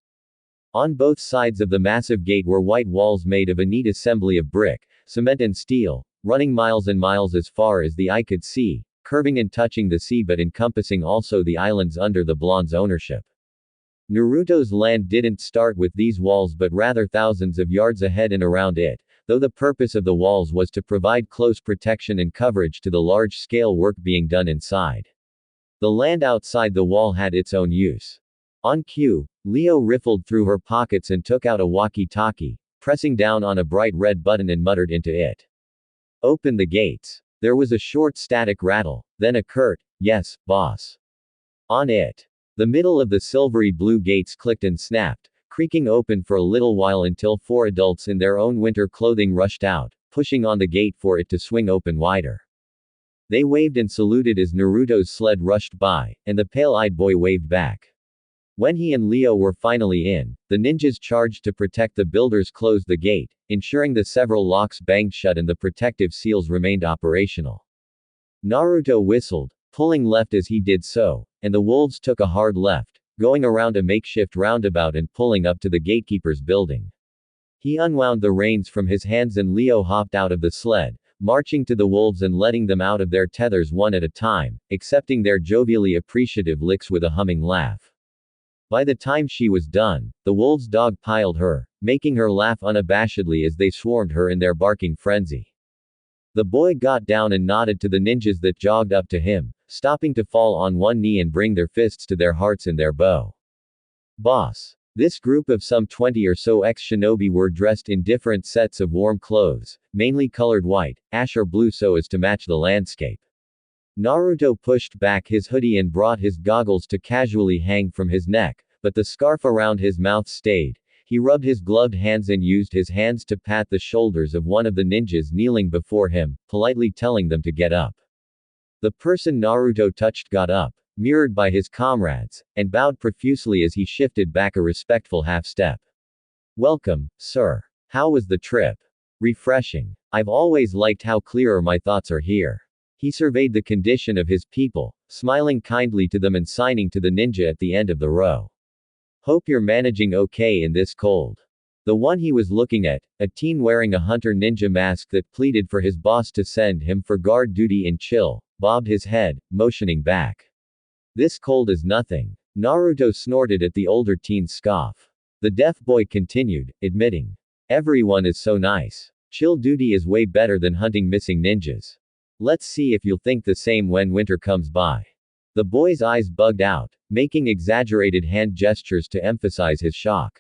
On both sides of the massive gate were white walls made of a neat assembly of brick, cement and steel, running miles and miles as far as the eye could see, curving and touching the sea but encompassing also the islands under the blonde's ownership. Naruto's land didn't start with these walls but rather thousands of yards ahead and around it, though the purpose of the walls was to provide close protection and coverage to the large-scale work being done inside. The land outside the wall had its own use. On cue, Leo riffled through her pockets and took out a walkie-talkie, pressing down on a bright red button and muttered into it. "Open the gates." There was a short static rattle, then a curt, "Yes, boss." On it. The middle of the silvery blue gates clicked and snapped, creaking open for a little while until four adults in their own winter clothing rushed out, pushing on the gate for it to swing open wider. They waved and saluted as Naruto's sled rushed by, and the pale-eyed boy waved back. When he and Leo were finally in, the ninjas charged to protect the builders closed the gate, ensuring the several locks banged shut and the protective seals remained operational. Naruto whistled, pulling left as he did so, and the wolves took a hard left, going around a makeshift roundabout and pulling up to the gatekeeper's building. He unwound the reins from his hands and Leo hopped out of the sled, marching to the wolves and letting them out of their tethers one at a time, accepting their jovially appreciative licks with a humming laugh. By the time she was done, the wolves dog-piled her, making her laugh unabashedly as they swarmed her in their barking frenzy. The boy got down and nodded to the ninjas that jogged up to him, stopping to fall on one knee and bring their fists to their hearts in their bow. "Boss." This group of some 20 or so ex-shinobi were dressed in different sets of warm clothes, mainly colored white, ash or blue so as to match the landscape. Naruto pushed back his hoodie and brought his goggles to casually hang from his neck, but the scarf around his mouth stayed. He rubbed his gloved hands and used his hands to pat the shoulders of one of the ninjas kneeling before him, politely telling them to get up. The person Naruto touched got up, mirrored by his comrades, and bowed profusely as he shifted back a respectful half-step. "Welcome, sir. How was the trip?" "Refreshing. I've always liked how clearer my thoughts are here." He surveyed the condition of his people, smiling kindly to them and signing to the ninja at the end of the row. "Hope you're managing okay in this cold." The one he was looking at, a teen wearing a hunter ninja mask that pleaded for his boss to send him for guard duty in chill, bobbed his head, motioning back. "This cold is nothing." Naruto snorted at the older teen's scoff. The deaf boy continued, admitting, "Everyone is so nice. Chill duty is way better than hunting missing ninjas. Let's see if you'll think the same when winter comes by." The boy's eyes bugged out, making exaggerated hand gestures to emphasize his shock.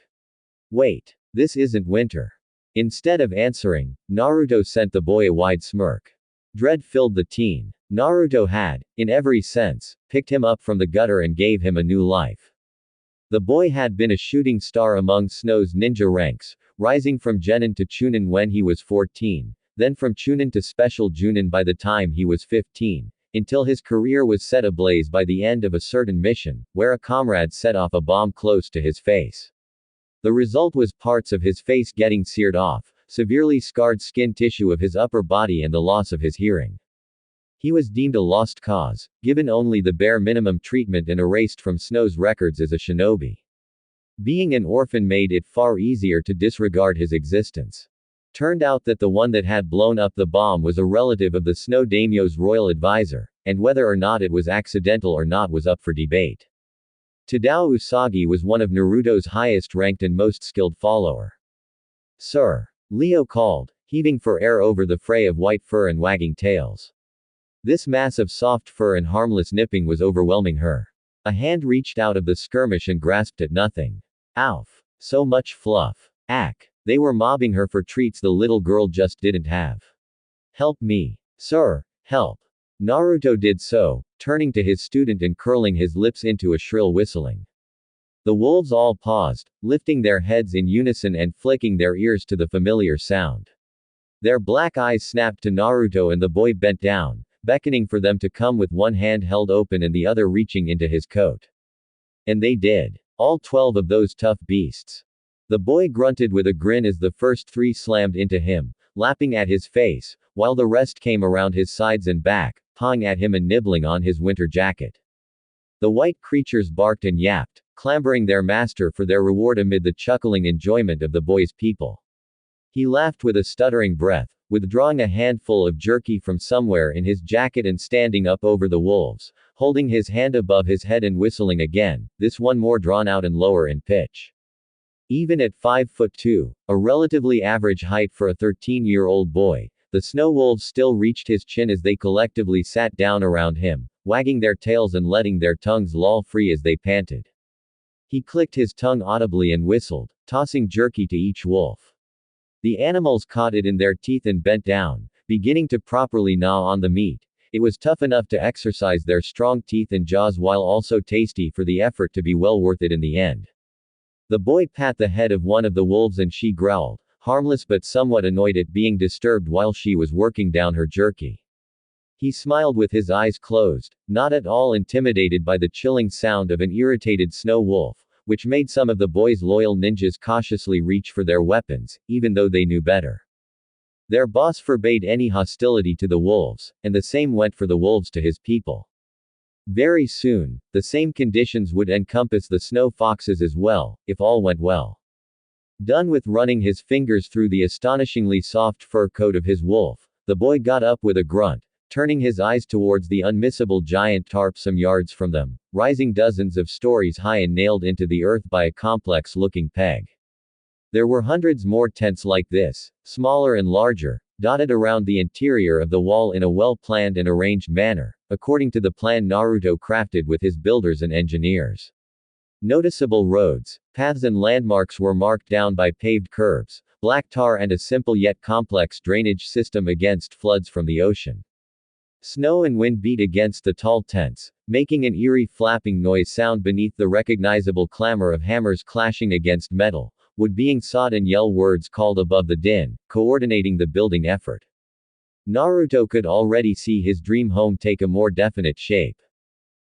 "Wait. This isn't winter." Instead of answering, Naruto sent the boy a wide smirk. Dread filled the teen. Naruto had, in every sense, picked him up from the gutter and gave him a new life. The boy had been a shooting star among Snow's ninja ranks, rising from Genin to Chunin when he was 14, then from Chunin to Special Junin by the time he was 15, until his career was set ablaze by the end of a certain mission, where a comrade set off a bomb close to his face. The result was parts of his face getting seared off, severely scarred skin tissue of his upper body and the loss of his hearing. He was deemed a lost cause, given only the bare minimum treatment and erased from Snow's records as a shinobi. Being an orphan made it far easier to disregard his existence. Turned out that the one that had blown up the bomb was a relative of the Snow Daimyo's royal advisor, and whether or not it was accidental or not was up for debate. Tadao Usagi was one of Naruto's highest-ranked and most skilled follower. "Sir." Leo called, heaving for air over the fray of white fur and wagging tails. This mass of soft fur and harmless nipping was overwhelming her. A hand reached out of the skirmish and grasped at nothing. "Alf." So much fluff. Ack. They were mobbing her for treats the little girl just didn't have. Help me. Sir, help. Naruto did so, turning to his student and curling his lips into a shrill whistling. The wolves all paused, lifting their heads in unison and flicking their ears to the familiar sound. Their black eyes snapped to Naruto and the boy bent down, beckoning for them to come with one hand held open and the other reaching into his coat. And they did. All 12 of those tough beasts. The boy grunted with a grin as the first 3 slammed into him, lapping at his face, while the rest came around his sides and back, pawing at him and nibbling on his winter jacket. The white creatures barked and yapped, clamoring their master for their reward amid the chuckling enjoyment of the boy's people. He laughed with a stuttering breath, withdrawing a handful of jerky from somewhere in his jacket and standing up over the wolves, holding his hand above his head and whistling again, this one more drawn out and lower in pitch. Even at 5'2", a relatively average height for a 13-year-old boy, the snow wolves still reached his chin as they collectively sat down around him, wagging their tails and letting their tongues loll free as they panted. He clicked his tongue audibly and whistled, tossing jerky to each wolf. The animals caught it in their teeth and bent down, beginning to properly gnaw on the meat. It was tough enough to exercise their strong teeth and jaws while also tasty for the effort to be well worth it in the end. The boy pat the head of one of the wolves and she growled, harmless but somewhat annoyed at being disturbed while she was working down her jerky. He smiled with his eyes closed, not at all intimidated by the chilling sound of an irritated snow wolf, which made some of the boy's loyal ninjas cautiously reach for their weapons, even though they knew better. Their boss forbade any hostility to the wolves, and the same went for the wolves to his people. Very soon, the same conditions would encompass the snow foxes as well, if all went well. Done with running his fingers through the astonishingly soft fur coat of his wolf, the boy got up with a grunt, turning his eyes towards the unmissable giant tarp some yards from them, rising dozens of stories high and nailed into the earth by a complex-looking peg. There were hundreds more tents like this, smaller and larger, dotted around the interior of the wall in a well-planned and arranged manner, according to the plan Naruto crafted with his builders and engineers. Noticeable roads, paths and landmarks were marked down by paved curbs, black tar and a simple yet complex drainage system against floods from the ocean. Snow and wind beat against the tall tents, making an eerie flapping noise sound beneath the recognizable clamor of hammers clashing against metal, wood being sawed and yell words called above the din, coordinating the building effort. Naruto could already see his dream home take a more definite shape.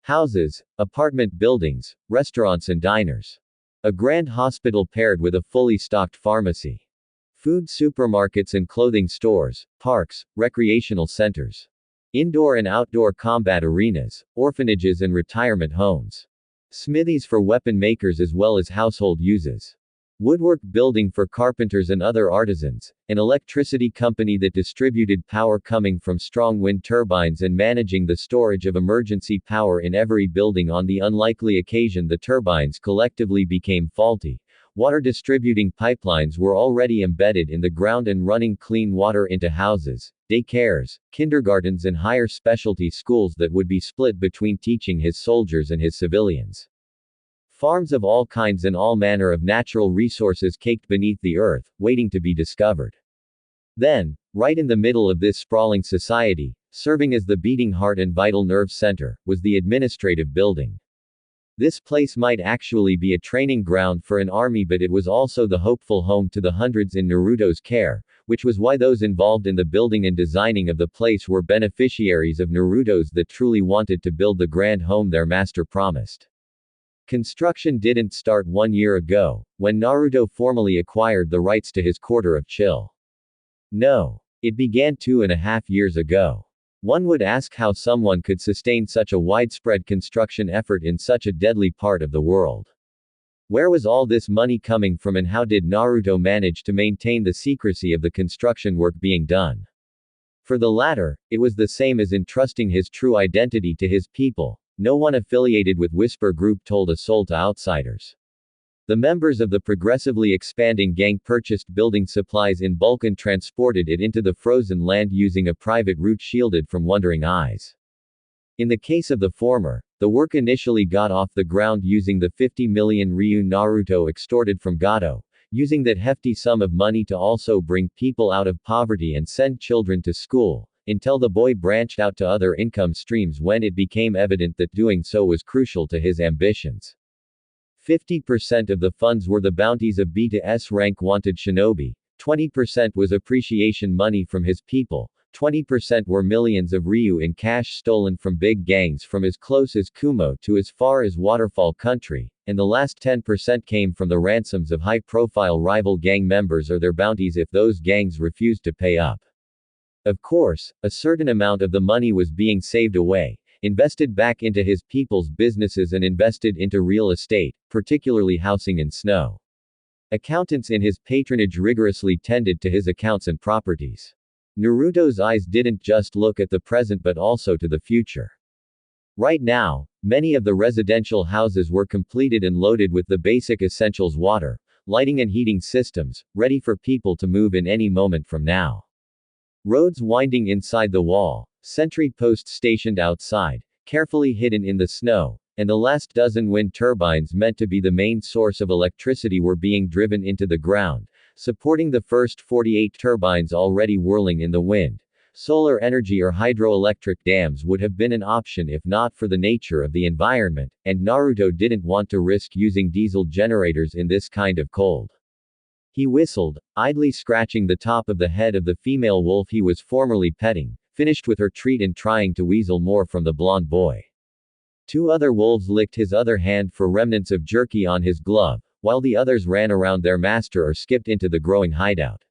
Houses, apartment buildings, restaurants and diners. A grand hospital paired with a fully stocked pharmacy. Food supermarkets and clothing stores, parks, recreational centers. Indoor and outdoor combat arenas, orphanages and retirement homes. Smithies for weapon makers as well as household uses. Woodwork building for carpenters and other artisans, an electricity company that distributed power coming from strong wind turbines and managing the storage of emergency power in every building on the unlikely occasion the turbines collectively became faulty. Water distributing pipelines were already embedded in the ground and running clean water into houses, daycares, kindergartens and higher specialty schools that would be split between teaching his soldiers and his civilians. Farms of all kinds and all manner of natural resources caked beneath the earth, waiting to be discovered. Then, right in the middle of this sprawling society, serving as the beating heart and vital nerve center, was the administrative building. This place might actually be a training ground for an army, but it was also the hopeful home to the hundreds in Naruto's care, which was why those involved in the building and designing of the place were beneficiaries of Naruto's that truly wanted to build the grand home their master promised. Construction didn't start 1 year ago, when Naruto formally acquired the rights to his quarter of Chill. No. It began 2.5 years ago. One would ask how someone could sustain such a widespread construction effort in such a deadly part of the world. Where was all this money coming from and how did Naruto manage to maintain the secrecy of the construction work being done? For the latter, it was the same as entrusting his true identity to his people. No one affiliated with Whisper Group told a soul to outsiders. The members of the progressively expanding gang purchased building supplies in bulk and transported it into the frozen land using a private route shielded from wondering eyes. In the case of the former, The work initially got off the ground using the 50 million Ryu Naruto extorted from Gato, using that hefty sum of money to also bring people out of poverty and send children to school, until the boy branched out to other income streams when it became evident that doing so was crucial to his ambitions. 50% of the funds were the bounties of B to S rank wanted shinobi, 20% was appreciation money from his people, 20% were millions of Ryu in cash stolen from big gangs from as close as Kumo to as far as Waterfall Country, and the last 10% came from the ransoms of high-profile rival gang members or their bounties if those gangs refused to pay up. Of course, a certain amount of the money was being saved away, invested back into his people's businesses and invested into real estate, particularly housing and snow. Accountants in his patronage rigorously tended to his accounts and properties. Naruto's eyes didn't just look at the present but also to the future. Right now, many of the residential houses were completed and loaded with the basic essentials: water, lighting and heating systems, ready for people to move in any moment from now. Roads winding inside the wall, sentry posts stationed outside, carefully hidden in the snow, and the last dozen wind turbines meant to be the main source of electricity were being driven into the ground, supporting the first 48 turbines already whirling in the wind. Solar energy or hydroelectric dams would have been an option if not for the nature of the environment, and Naruto didn't want to risk using diesel generators in this kind of cold. He whistled, idly scratching the top of the head of the female wolf he was formerly petting, finished with her treat and trying to weasel more from the blonde boy. Two other wolves licked his other hand for remnants of jerky on his glove, while the others ran around their master or skipped into the growing hideout.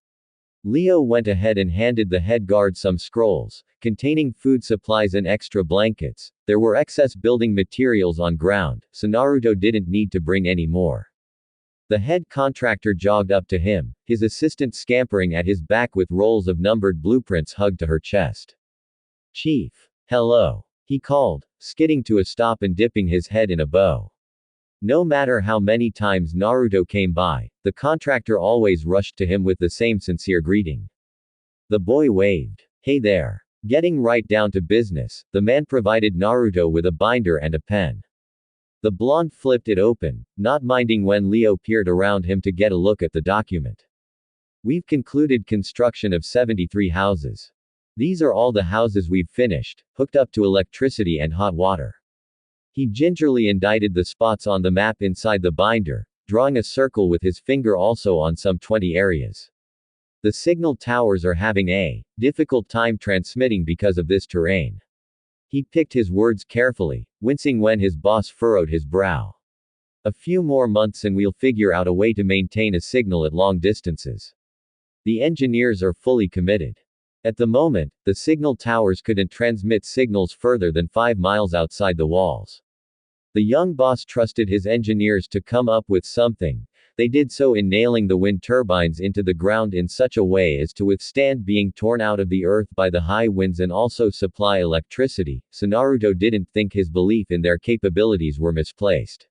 Leo went ahead and handed the head guard some scrolls, containing food supplies and extra blankets. There were excess building materials on ground, so Naruto didn't need to bring any more. The head contractor jogged up to him, his assistant scampering at his back with rolls of numbered blueprints hugged to her chest. "Chief. Hello," he called, skidding to a stop and dipping his head in a bow. No matter how many times Naruto came by, the contractor always rushed to him with the same sincere greeting. The boy waved. "Hey there." Getting right down to business, the man provided Naruto with a binder and a pen. The blonde flipped it open, not minding when Leo peered around him to get a look at the document. "We've concluded construction of 73 houses. These are all the houses we've finished, hooked up to electricity and hot water." He gingerly indited the spots on the map inside the binder, drawing a circle with his finger also on some 20 areas. The signal towers are having a difficult time transmitting because of this terrain. He picked his words carefully, wincing when his boss furrowed his brow. "A few more months and we'll figure out a way to maintain a signal at long distances. The engineers are fully committed. At the moment, the signal towers couldn't transmit signals further than 5 miles outside the walls. The young boss trusted his engineers to come up with something. They did so in nailing the wind turbines into the ground in such a way as to withstand being torn out of the earth by the high winds and also supply electricity, so Naruto didn't think his belief in their capabilities were misplaced.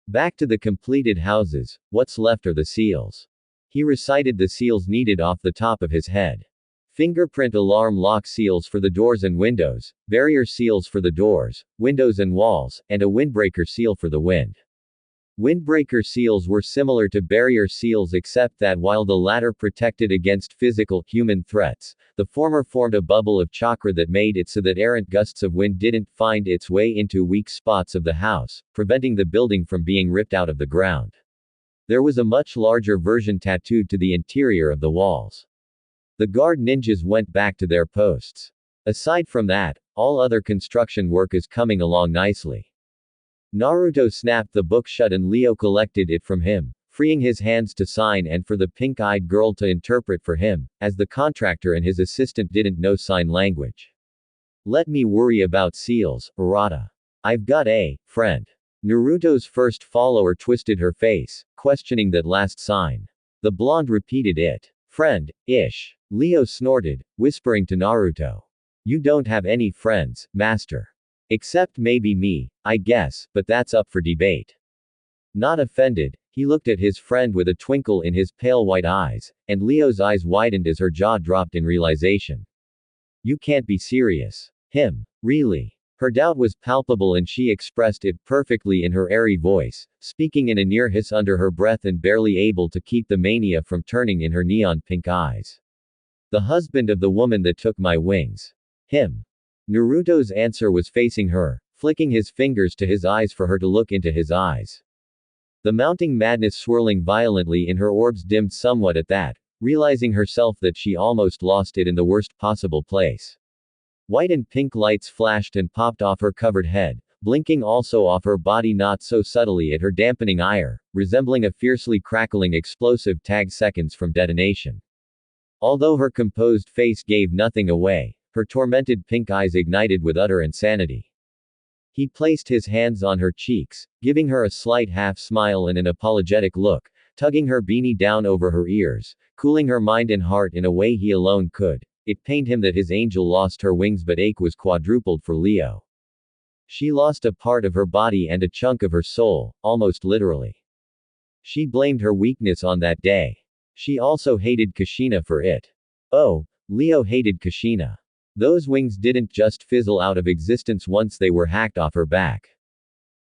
Back to the completed houses, what's left are the seals. He recited the seals needed off the top of his head. Fingerprint alarm lock seals for the doors and windows, barrier seals for the doors, windows and walls, and a windbreaker seal for the wind. Windbreaker seals were similar to barrier seals except that while the latter protected against physical, human threats, the former formed a bubble of chakra that made it so that errant gusts of wind didn't find its way into weak spots of the house, preventing the building from being ripped out of the ground. There was a much larger version tattooed to the interior of the walls. The guard ninjas went back to their posts. Aside from that, all other construction work is coming along nicely. Naruto snapped the book shut and Leo collected it from him, freeing his hands to sign and for the pink-eyed girl to interpret for him, as the contractor and his assistant didn't know sign language. "Let me worry about seals, Arata. I've got a friend." Naruto's first follower twisted her face, questioning that last sign. The blonde repeated it. "Friend-ish." Leo snorted, whispering to Naruto. "You don't have any friends, master. Except maybe me, I guess, but that's up for debate." Not offended, he looked at his friend with a twinkle in his pale white eyes, and Leo's eyes widened as her jaw dropped in realization. "You can't be serious." "Him. Really?" Her doubt was palpable and she expressed it perfectly in her airy voice, speaking in a near hiss under her breath and barely able to keep the mania from turning in her neon pink eyes. The husband of the woman that took my wings. Him. Naruto's answer was facing her, flicking his fingers to his eyes for her to look into his eyes. The mounting madness swirling violently in her orbs dimmed somewhat at that, realizing herself that she almost lost it in the worst possible place. White and pink lights flashed and popped off her covered head, blinking also off her body not so subtly at her dampening ire, resembling a fiercely crackling explosive tag seconds from detonation. Although her composed face gave nothing away, her tormented pink eyes ignited with utter insanity. He placed his hands on her cheeks, giving her a slight half-smile and an apologetic look, tugging her beanie down over her ears, cooling her mind and heart in a way he alone could. It pained him that his angel lost her wings but ache was quadrupled for Leo. She lost a part of her body and a chunk of her soul, almost literally. She blamed her weakness on that day. She also hated Kushina for it. Oh, Leo hated Kushina. Those wings didn't just fizzle out of existence once they were hacked off her back.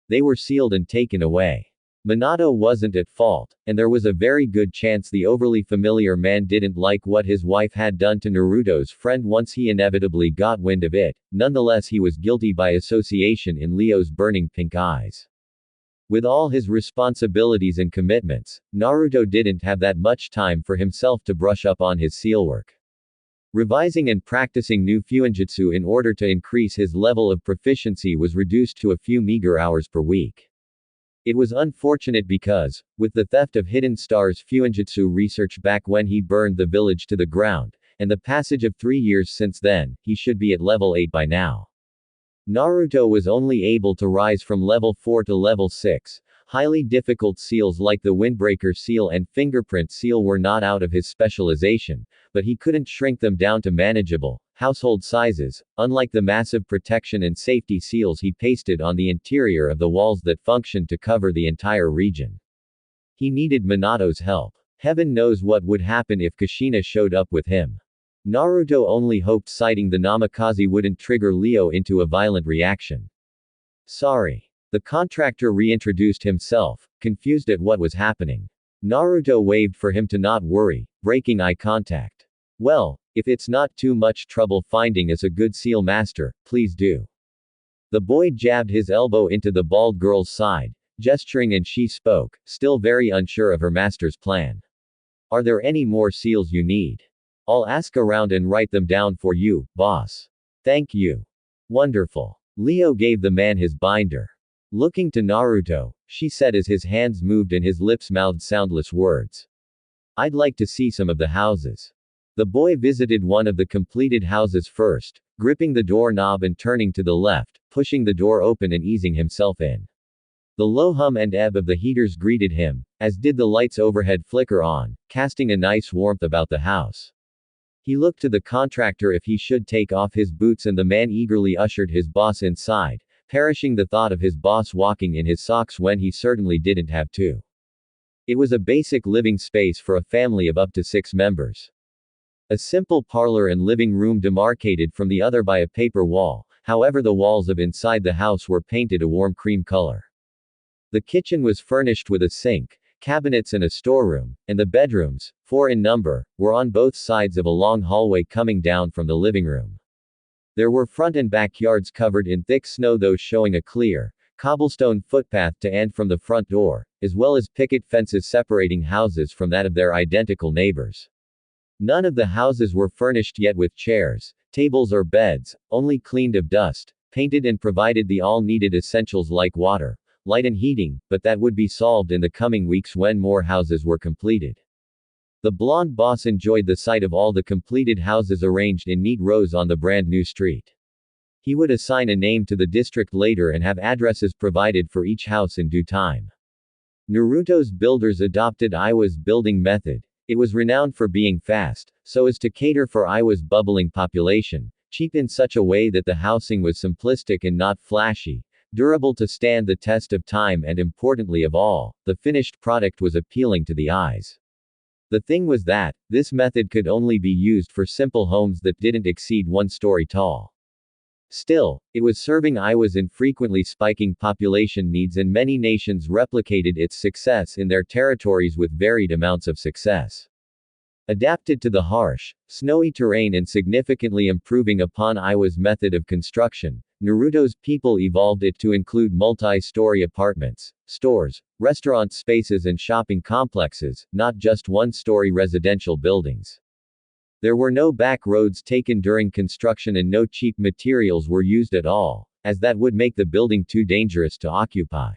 They were sealed and taken away. Minato wasn't at fault, and there was a very good chance the overly familiar man didn't like what his wife had done to Naruto's friend once he inevitably got wind of it. Nonetheless, he was guilty by association in Leo's burning pink eyes. With all his responsibilities and commitments, Naruto didn't have that much time for himself to brush up on his sealwork. Revising and practicing new fuinjutsu in order to increase his level of proficiency was reduced to a few meager hours per week. It was unfortunate because, with the theft of Hidden Star's fuinjutsu research back when he burned the village to the ground, and the passage of 3 years since then, he should be at level 8 by now. Naruto was only able to rise from level 4 to level 6. Highly difficult seals like the Windbreaker seal and Fingerprint seal were not out of his specialization, but he couldn't shrink them down to manageable, household sizes, unlike the massive protection and safety seals he pasted on the interior of the walls that functioned to cover the entire region. He needed Minato's help. Heaven knows what would happen if Kushina showed up with him. Naruto only hoped citing the Namikaze wouldn't trigger Leo into a violent reaction. Sorry. The contractor reintroduced himself, confused at what was happening. Naruto waved for him to not worry, breaking eye contact. Well, if it's not too much trouble finding us a good seal master, please do. The boy jabbed his elbow into the bald girl's side, gesturing, and she spoke, still very unsure of her master's plan. Are there any more seals you need? I'll ask around and write them down for you, boss. Thank you. Wonderful. Leo gave the man his binder. Looking to Naruto, she said as his hands moved and his lips mouthed soundless words. I'd like to see some of the houses. The boy visited one of the completed houses first, gripping the doorknob and turning to the left, pushing the door open and easing himself in. The low hum and ebb of the heaters greeted him, as did the lights overhead flicker on, casting a nice warmth about the house. He looked to the contractor if he should take off his boots, and the man eagerly ushered his boss inside, perishing the thought of his boss walking in his socks when he certainly didn't have to. It was a basic living space for a family of up to 6 members. A simple parlor and living room demarcated from the other by a paper wall, however the walls of inside the house were painted a warm cream color. The kitchen was furnished with a sink, cabinets and a storeroom, and the bedrooms, 4 in number, were on both sides of a long hallway coming down from the living room. There were front and backyards covered in thick snow, those showing a clear, cobblestone footpath to and from the front door, as well as picket fences separating houses from that of their identical neighbors. None of the houses were furnished yet with chairs, tables or beds, only cleaned of dust, painted and provided the all-needed essentials like water, light and heating, but that would be solved in the coming weeks when more houses were completed. The blonde boss enjoyed the sight of all the completed houses arranged in neat rows on the brand new street. He would assign a name to the district later and have addresses provided for each house in due time. Naruto's builders adopted Iwa's building method. It was renowned for being fast, so as to cater for Iwa's bubbling population, cheap in such a way that the housing was simplistic and not flashy, durable to stand the test of time, and importantly of all, the finished product was appealing to the eyes. The thing was that, this method could only be used for simple homes that didn't exceed 1 story tall. Still, it was serving Iowa's infrequently spiking population needs, and many nations replicated its success in their territories with varied amounts of success. Adapted to the harsh, snowy terrain and significantly improving upon Iowa's method of construction, Naruto's people evolved it to include multi-story apartments, stores, restaurant spaces and shopping complexes, not just one-story residential buildings. There were no back roads taken during construction and no cheap materials were used at all, as that would make the building too dangerous to occupy.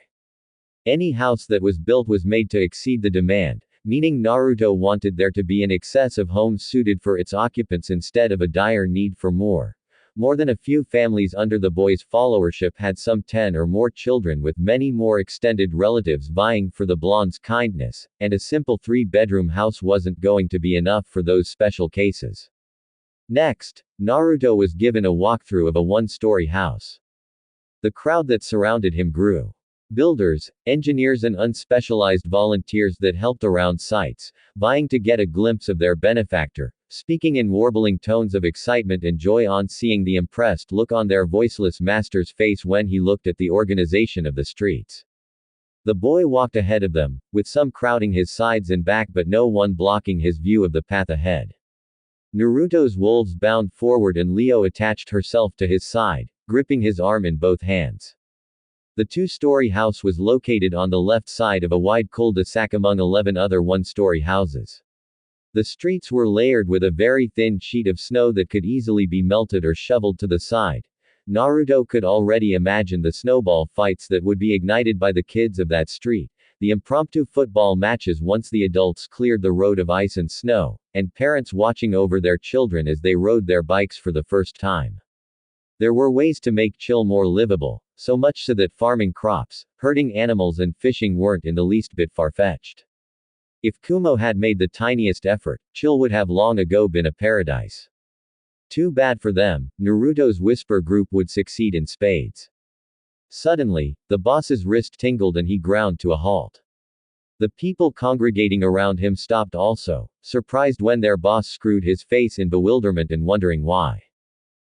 Any house that was built was made to exceed the demand, meaning Naruto wanted there to be an excess of homes suited for its occupants instead of a dire need for more. More than a few families under the boy's followership had some 10 or more children, with many more extended relatives vying for the blonde's kindness, and a simple 3-bedroom house wasn't going to be enough for those special cases. Next, Naruto was given a walkthrough of a 1-story house. The crowd that surrounded him grew. Builders, engineers and unspecialized volunteers that helped around sites, vying to get a glimpse of their benefactor, speaking in warbling tones of excitement and joy on seeing the impressed look on their voiceless master's face when he looked at the organization of the streets. The boy walked ahead of them, with some crowding his sides and back but no one blocking his view of the path ahead. Naruto's wolves bound forward and Leo attached herself to his side, gripping his arm in both hands. The 2-story house was located on the left side of a wide cul-de-sac among 11 other 1-story houses. The streets were layered with a very thin sheet of snow that could easily be melted or shoveled to the side. Naruto could already imagine the snowball fights that would be ignited by the kids of that street, the impromptu football matches once the adults cleared the road of ice and snow, and parents watching over their children as they rode their bikes for the first time. There were ways to make Chill more livable, so much so that farming crops, herding animals and fishing weren't in the least bit far-fetched. If Kumo had made the tiniest effort, Chill would have long ago been a paradise. Too bad for them, Naruto's Whisper group would succeed in spades. Suddenly, the boss's wrist tingled and he ground to a halt. The people congregating around him stopped also, surprised when their boss screwed his face in bewilderment and wondering why.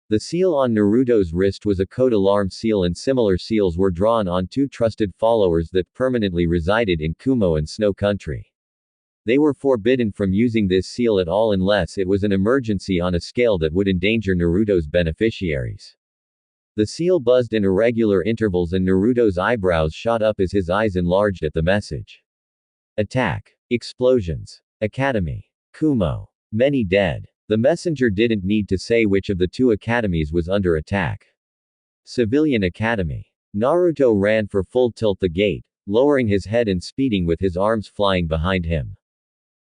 The seal on Naruto's wrist was a code alarm seal, and similar seals were drawn on 2 trusted followers that permanently resided in Kumo and Snow Country. They were forbidden from using this seal at all unless it was an emergency on a scale that would endanger Naruto's beneficiaries. The seal buzzed in irregular intervals and Naruto's eyebrows shot up as his eyes enlarged at the message. Attack. Explosions. Academy. Kumo. Many dead. The messenger didn't need to say which of the 2 academies was under attack. Civilian Academy. Naruto ran for full tilt the gate, lowering his head and speeding with his arms flying behind him.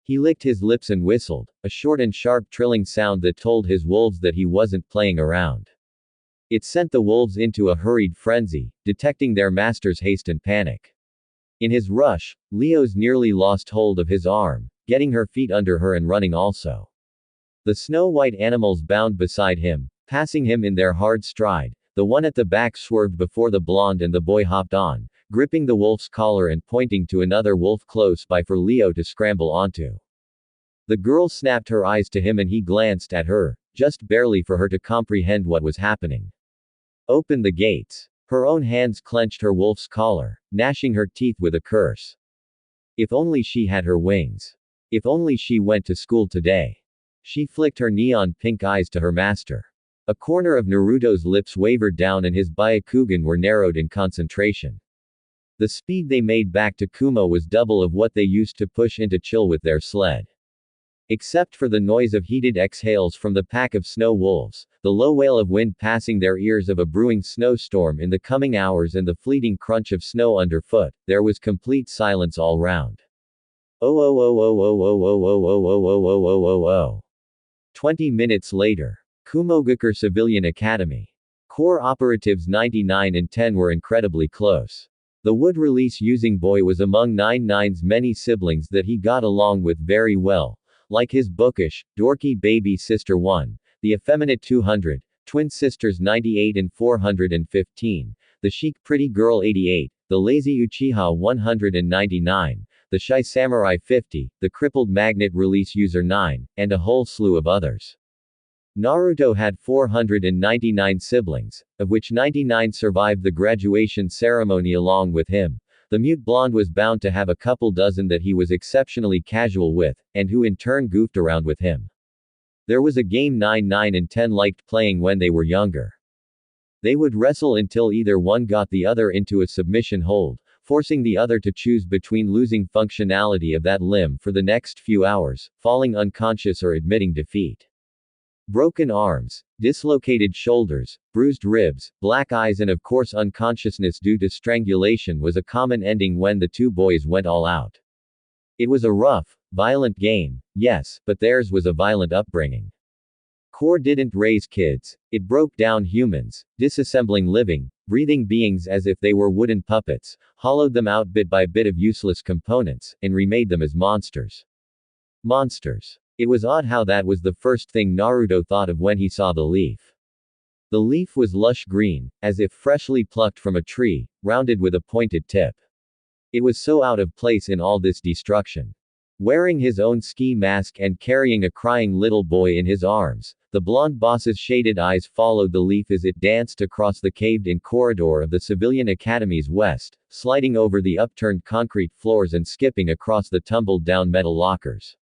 He licked his lips and whistled, a short and sharp trilling sound that told his wolves that he wasn't playing around. It sent the wolves into a hurried frenzy, detecting their master's haste and panic. In his rush, Leo's nearly lost hold of his arm, getting her feet under her and running also. The snow-white animals bound beside him, passing him in their hard stride. The one at the back swerved before the blonde and the boy hopped on, gripping the wolf's collar and pointing to another wolf close by for Leo to scramble onto. The girl snapped her eyes to him and he glanced at her, just barely for her to comprehend what was happening. Open the gates. Her own hands clenched her wolf's collar, gnashing her teeth with a curse. If only she had her wings. If only she went to school today. She flicked her neon pink eyes to her master. A corner of Naruto's lips wavered down and his Byakugan were narrowed in concentration. The speed they made back to Kumo was double of what they used to push into Chill with their sled. Except for the noise of heated exhales from the pack of snow wolves, the low wail of wind passing their ears of a brewing snowstorm in the coming hours and the fleeting crunch of snow underfoot, there was complete silence all round. Oh oh oh oh oh oh oh oh oh oh oh oh oh oh oh. 20 minutes later. Kumogakure Civilian Academy. Core operatives 99 and 10 were incredibly close. The wood release using boy was among 99's many siblings that he got along with very well, like his bookish, dorky baby sister 1, the effeminate 200, twin sisters 98 and 415, the chic pretty girl 88, the lazy Uchiha 199, the shy samurai 50, the crippled magnet release user 9, and a whole slew of others. Naruto had 499 siblings, of which 99 survived the graduation ceremony along with him. The mute blonde was bound to have a couple dozen that he was exceptionally casual with, and who in turn goofed around with him. There was a game 9 and 10 liked playing when they were younger. They would wrestle until either one got the other into a submission hold, forcing the other to choose between losing functionality of that limb for the next few hours, falling unconscious or admitting defeat. Broken arms, dislocated shoulders, bruised ribs, black eyes and of course unconsciousness due to strangulation was a common ending when the two boys went all out. It was a rough, violent game, yes, but theirs was a violent upbringing. Core didn't raise kids, it broke down humans, disassembling living, breathing beings as if they were wooden puppets, hollowed them out bit by bit of useless components, and remade them as monsters. Monsters. It was odd how that was the first thing Naruto thought of when he saw the leaf. The leaf was lush green, as if freshly plucked from a tree, rounded with a pointed tip. It was so out of place in all this destruction. Wearing his own ski mask and carrying a crying little boy in his arms, the blonde boss's shaded eyes followed the leaf as it danced across the caved-in corridor of the civilian academy's west, sliding over the upturned concrete floors and skipping across the tumbled-down metal lockers.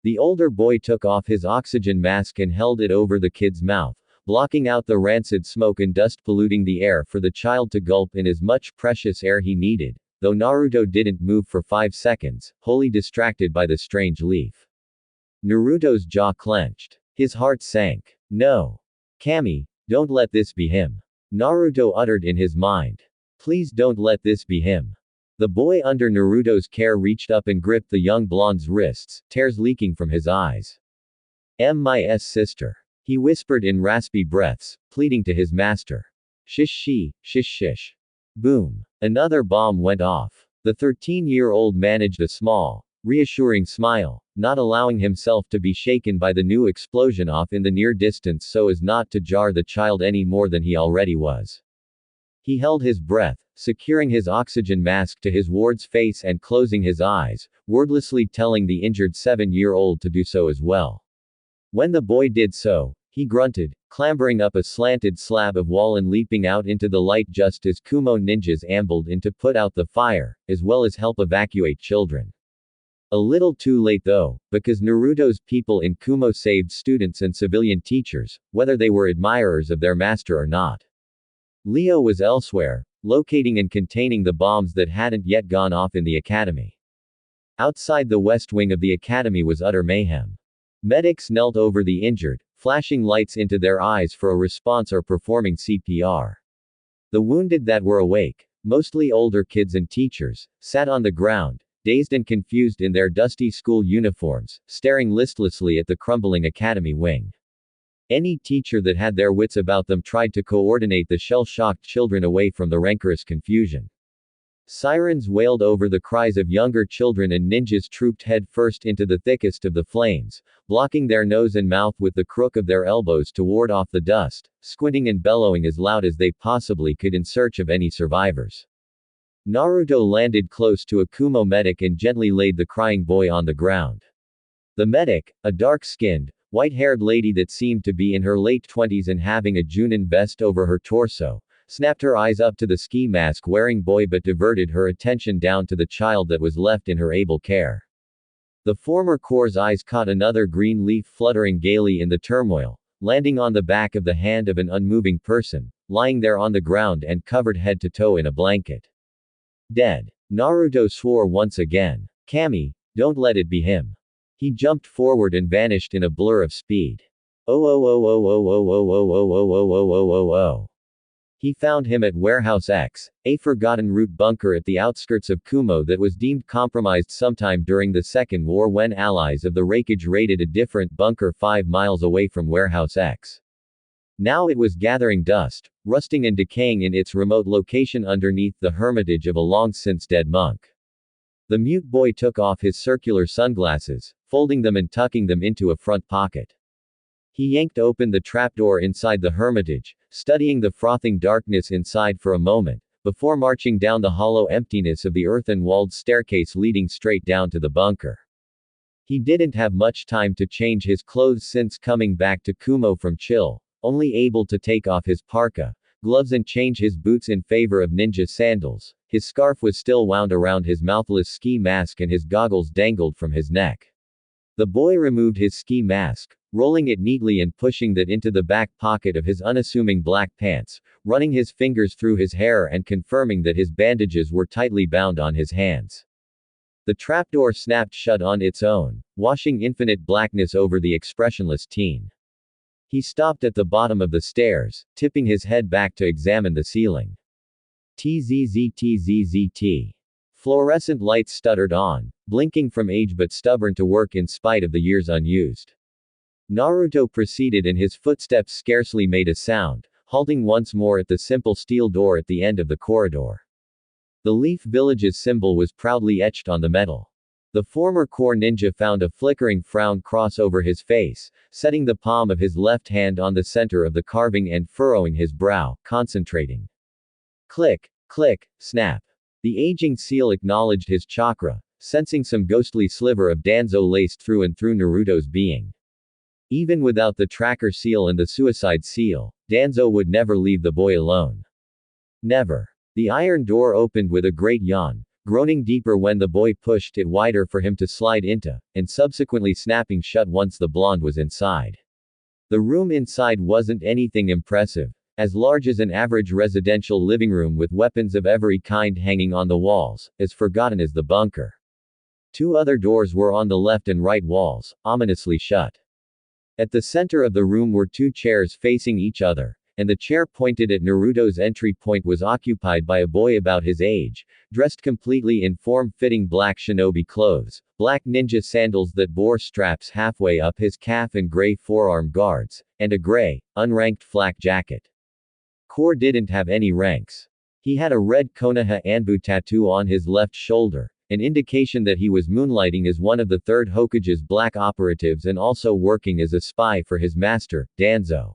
The older boy took off his oxygen mask and held it over the kid's mouth, blocking out the rancid smoke and dust polluting the air for the child to gulp in as much precious air he needed, though Naruto didn't move for 5 seconds, wholly distracted by the strange leaf. Naruto's jaw clenched. His heart sank. No. Kami, don't let this be him. Naruto uttered in his mind. Please don't let this be him. The boy under Naruto's care reached up and gripped the young blonde's wrists, tears leaking from his eyes. My sister. He whispered in raspy breaths, pleading to his master. Shish. Boom. Another bomb went off. The 13-year-old managed a small, reassuring smile, not allowing himself to be shaken by the new explosion off in the near distance so as not to jar the child any more than he already was. He held his breath, securing his oxygen mask to his ward's face and closing his eyes, wordlessly telling the injured 7-year-old to do so as well. When the boy did so, he grunted, clambering up a slanted slab of wall and leaping out into the light just as Kumo ninjas ambled in to put out the fire, as well as help evacuate children. A little too late though, because Naruto's people in Kumo saved students and civilian teachers, whether they were admirers of their master or not. Leo was elsewhere, locating and containing the bombs that hadn't yet gone off in the academy. Outside the west wing of the academy was utter mayhem. Medics knelt over the injured, flashing lights into their eyes for a response or performing CPR. The wounded that were awake, mostly older kids and teachers, sat on the ground, dazed and confused in their dusty school uniforms, staring listlessly at the crumbling academy wing. Any teacher that had their wits about them tried to coordinate the shell-shocked children away from the rancorous confusion. Sirens wailed over the cries of younger children and ninjas trooped head first into the thickest of the flames, blocking their nose and mouth with the crook of their elbows to ward off the dust, squinting and bellowing as loud as they possibly could in search of any survivors. Naruto landed close to a Kumo medic and gently laid the crying boy on the ground. The medic, a dark-skinned, white-haired lady that seemed to be in her late 20s and having a Junin vest over her torso, snapped her eyes up to the ski mask wearing boy but diverted her attention down to the child that was left in her able care. The former core's eyes caught another green leaf fluttering gaily in the turmoil, landing on the back of the hand of an unmoving person, lying there on the ground and covered head to toe in a blanket. Dead. Naruto swore once again. Kami, don't let it be him. He jumped forward and vanished in a blur of speed. He found him at Warehouse X, a forgotten root bunker at the outskirts of Kumo that was deemed compromised sometime during the Second War when allies of the Raikage raided a different bunker 5 miles away from Warehouse X. Now it was gathering dust, rusting and decaying in its remote location underneath the hermitage of a long-since dead monk. The mute boy took off his circular sunglasses, folding them and tucking them into a front pocket. He yanked open the trapdoor inside the hermitage, studying the frothing darkness inside for a moment, before marching down the hollow emptiness of the earthen-walled staircase leading straight down to the bunker. He didn't have much time to change his clothes since coming back to Kumo from chill, only able to take off his parka, gloves and change his boots in favor of ninja sandals. His scarf was still wound around his mouthless ski mask and his goggles dangled from his neck. The boy removed his ski mask, rolling it neatly and pushing that into the back pocket of his unassuming black pants, running his fingers through his hair and confirming that his bandages were tightly bound on his hands. The trapdoor snapped shut on its own, washing infinite blackness over the expressionless teen. He stopped at the bottom of the stairs, tipping his head back to examine the ceiling. TZZTZZT. Fluorescent lights stuttered on, blinking from age but stubborn to work in spite of the years unused. Naruto proceeded and his footsteps scarcely made a sound, halting once more at the simple steel door at the end of the corridor. The Leaf Village's symbol was proudly etched on the metal. The former core ninja found a flickering frown cross over his face, setting the palm of his left hand on the center of the carving and furrowing his brow, concentrating. Click, click, snap. The aging seal acknowledged his chakra, sensing some ghostly sliver of Danzo laced through and through Naruto's being. Even without the tracker seal and the suicide seal, Danzo would never leave the boy alone. Never. The iron door opened with a great yawn, groaning deeper when the boy pushed it wider for him to slide into, and subsequently snapping shut once the blonde was inside. The room inside wasn't anything impressive, as large as an average residential living room with weapons of every kind hanging on the walls, as forgotten as the bunker. Two other doors were on the left and right walls, ominously shut. At the center of the room were two chairs facing each other, and the chair pointed at Naruto's entry point was occupied by a boy about his age, dressed completely in form-fitting black shinobi clothes, black ninja sandals that bore straps halfway up his calf and gray forearm guards, and a gray, unranked flak jacket. Core didn't have any ranks. He had a red Konoha Anbu tattoo on his left shoulder, an indication that he was moonlighting as one of the Third Hokage's black operatives and also working as a spy for his master, Danzo.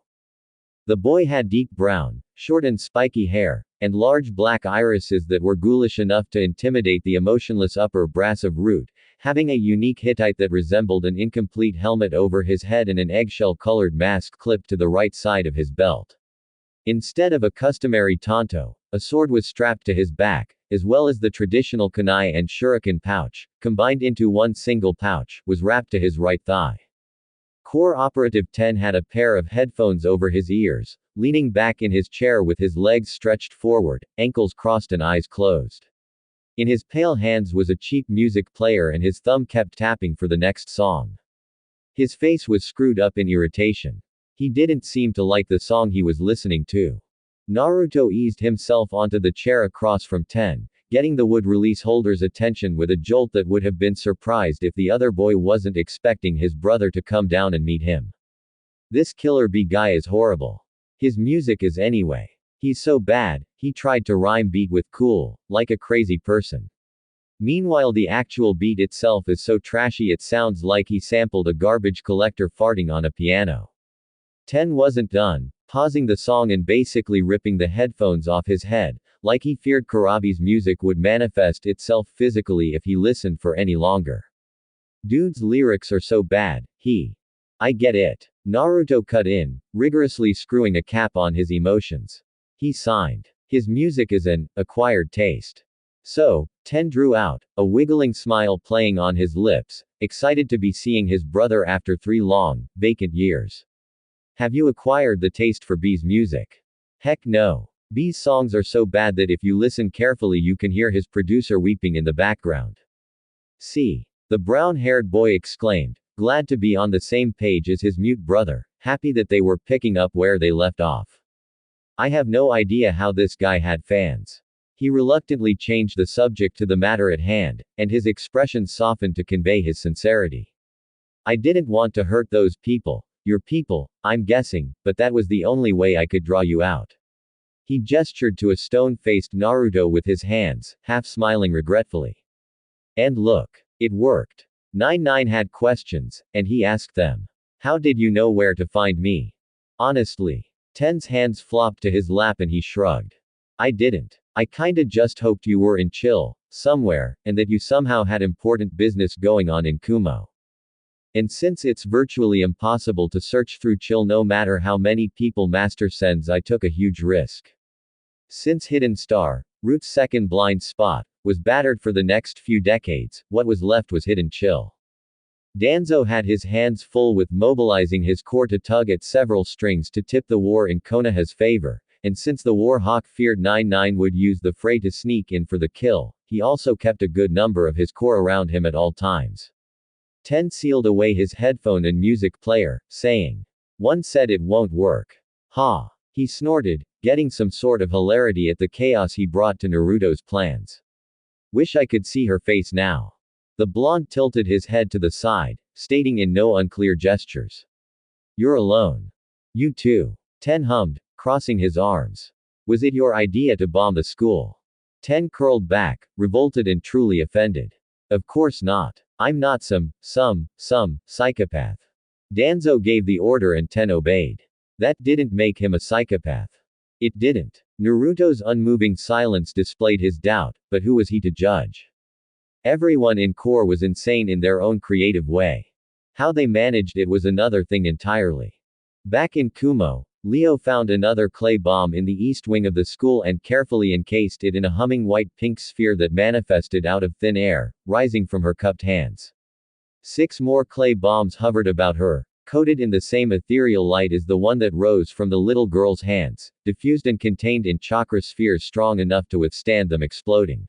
The boy had deep brown, short and spiky hair, and large black irises that were ghoulish enough to intimidate the emotionless upper brass of Root, having a unique Hittite that resembled an incomplete helmet over his head and an eggshell-colored mask clipped to the right side of his belt. Instead of a customary tanto, a sword was strapped to his back, as well as the traditional kunai and shuriken pouch, combined into one single pouch, was wrapped to his right thigh. Core Operative 10 had a pair of headphones over his ears, leaning back in his chair with his legs stretched forward, ankles crossed and eyes closed. In his pale hands was a cheap music player and his thumb kept tapping for the next song. His face was screwed up in irritation. He didn't seem to like the song he was listening to. Naruto eased himself onto the chair across from 10, getting the wood release holder's attention with a jolt that would have been surprised if the other boy wasn't expecting his brother to come down and meet him. This killer bee guy is horrible. His music is anyway. He's so bad, he tried to rhyme beat with cool, like a crazy person. Meanwhile the actual beat itself is so trashy it sounds like he sampled a garbage collector farting on a piano. 10 wasn't done, pausing the song and basically ripping the headphones off his head, like he feared Kurabi's music would manifest itself physically if he listened for any longer. Dude's lyrics are so bad, I get it. Naruto cut in, rigorously screwing a cap on his emotions. He signed. His music is an acquired taste. So, 10 drew out, a wiggling smile playing on his lips, excited to be seeing his brother after 3 long, vacant years. Have you acquired the taste for B's music? Heck no. B's songs are so bad that if you listen carefully you can hear his producer weeping in the background. See. The brown-haired boy exclaimed, glad to be on the same page as his mute brother, happy that they were picking up where they left off. I have no idea how this guy had fans. He reluctantly changed the subject to the matter at hand, and his expression softened to convey his sincerity. I didn't want to hurt those people. Your people, I'm guessing, but that was the only way I could draw you out. He gestured to a stone-faced Naruto with his hands, half smiling regretfully. And look. It worked. 99 had questions, and he asked them. How did you know where to find me? Honestly. 10's hands flopped to his lap and he shrugged. I didn't. I kinda just hoped you were in chill, somewhere, and that you somehow had important business going on in Kumo. And since it's virtually impossible to search through chill no matter how many people Master sends, I took a huge risk. Since Hidden Star, Root's second blind spot, was battered for the next few decades, what was left was Hidden Chill. Danzo had his hands full with mobilizing his core to tug at several strings to tip the war in Konoha's favor, and since the War Hawk feared 99 would use the fray to sneak in for the kill, he also kept a good number of his core around him at all times. 10 sealed away his headphone and music player, saying, "One said it won't work. Ha." He snorted, getting some sort of hilarity at the chaos he brought to Naruto's plans. Wish I could see her face now. The blonde tilted his head to the side, stating in no unclear gestures. You're alone. You too. 10 hummed, crossing his arms. Was it your idea to bomb the school? 10 curled back, revolted and truly offended. Of course not. I'm not some psychopath. Danzo gave the order and 10 obeyed. That didn't make him a psychopath. It didn't. Naruto's unmoving silence displayed his doubt, but who was he to judge? Everyone in Core was insane in their own creative way. How they managed it was another thing entirely. Back in Kumo, Leo found another clay bomb in the east wing of the school and carefully encased it in a humming white-pink sphere that manifested out of thin air, rising from her cupped hands. 6 more clay bombs hovered about her, coated in the same ethereal light as the one that rose from the little girl's hands, diffused and contained in chakra spheres strong enough to withstand them exploding.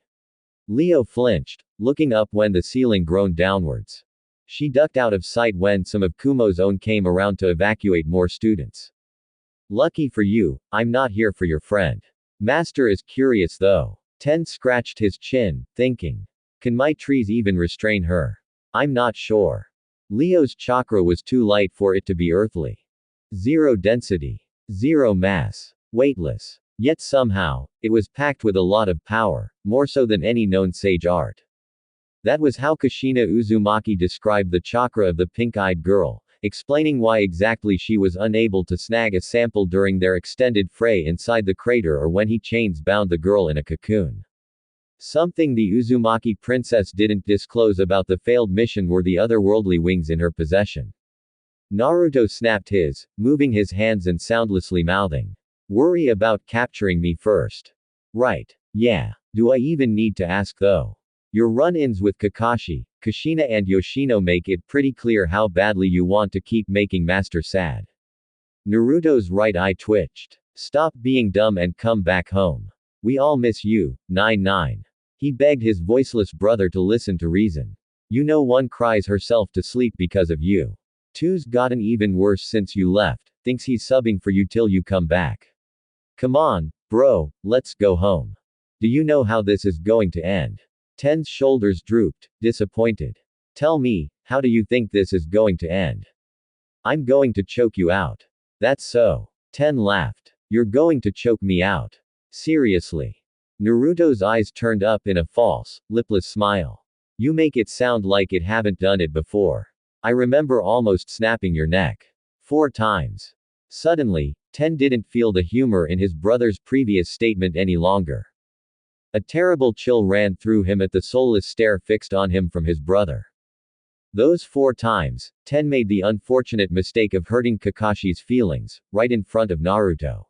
Leo flinched, looking up when the ceiling groaned downwards. She ducked out of sight when some of Kumo's own came around to evacuate more students. Lucky for you, I'm not here for your friend. Master is curious though. 10 scratched his chin, thinking. Can my trees even restrain her? I'm not sure. Leo's chakra was too light for it to be earthly. 0 density. 0 mass. Weightless. Yet somehow, it was packed with a lot of power, more so than any known sage art. That was how Kushina Uzumaki described the chakra of the pink-eyed girl, explaining why exactly she was unable to snag a sample during their extended fray inside the crater or when he chains bound the girl in a cocoon. Something the Uzumaki princess didn't disclose about the failed mission were the otherworldly wings in her possession. Naruto snapped his, moving his hands and soundlessly mouthing. Worry about capturing me first. Right. Yeah. Do I even need to ask though? Your run-ins with Kakashi, Kushina and Yoshino make it pretty clear how badly you want to keep making Master sad. Naruto's right eye twitched. Stop being dumb and come back home. We all miss you, 99. He begged his voiceless brother to listen to reason. You know one cries herself to sleep because of you. 2's gotten even worse since you left, thinks he's subbing for you till you come back. Come on, bro, let's go home. Do you know how this is going to end? 10's shoulders drooped, disappointed. Tell me, how do you think this is going to end? I'm going to choke you out. That's so. 10 laughed. You're going to choke me out. Seriously. Naruto's eyes turned up in a false, lipless smile. You make it sound like it haven't done it before. I remember almost snapping your neck. 4 times. Suddenly, 10 didn't feel the humor in his brother's previous statement any longer. A terrible chill ran through him at the soulless stare fixed on him from his brother. Those 4 times, 10 made the unfortunate mistake of hurting Kakashi's feelings, right in front of Naruto.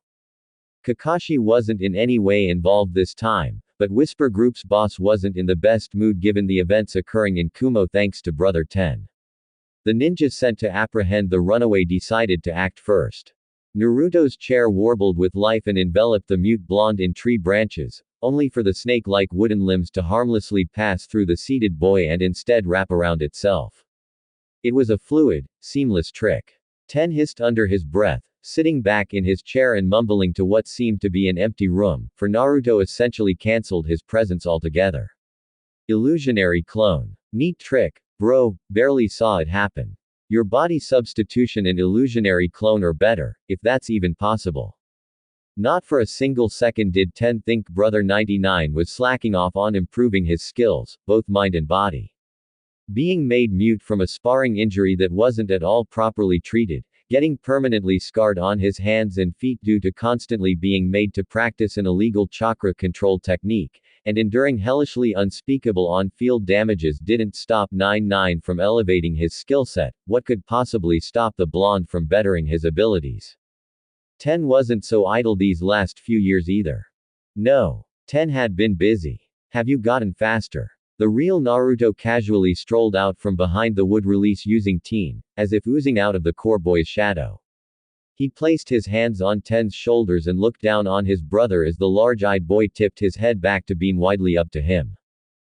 Kakashi wasn't in any way involved this time, but Whisper Group's boss wasn't in the best mood given the events occurring in Kumo thanks to Brother 10. The ninja sent to apprehend the runaway decided to act first. Naruto's chair warbled with life and enveloped the mute blonde in tree branches, only for the snake-like wooden limbs to harmlessly pass through the seated boy and instead wrap around itself. It was a fluid, seamless trick. 10 hissed under his breath, sitting back in his chair and mumbling to what seemed to be an empty room, for Naruto essentially cancelled his presence altogether. Illusionary clone. Neat trick, bro, barely saw it happen. Your body substitution and illusionary clone are better, if that's even possible. Not for a single second did 10 think Brother 99 was slacking off on improving his skills, both mind and body. Being made mute from a sparring injury that wasn't at all properly treated, getting permanently scarred on his hands and feet due to constantly being made to practice an illegal chakra control technique, and enduring hellishly unspeakable on-field damages didn't stop 9-9 from elevating his skill set. What could possibly stop the blonde from bettering his abilities? 10 wasn't so idle these last few years either. No. 10 had been busy. Have you gotten faster? The real Naruto casually strolled out from behind the wood release using teen, as if oozing out of the core boy's shadow. He placed his hands on Ten's shoulders and looked down on his brother as the large-eyed boy tipped his head back to beam widely up to him.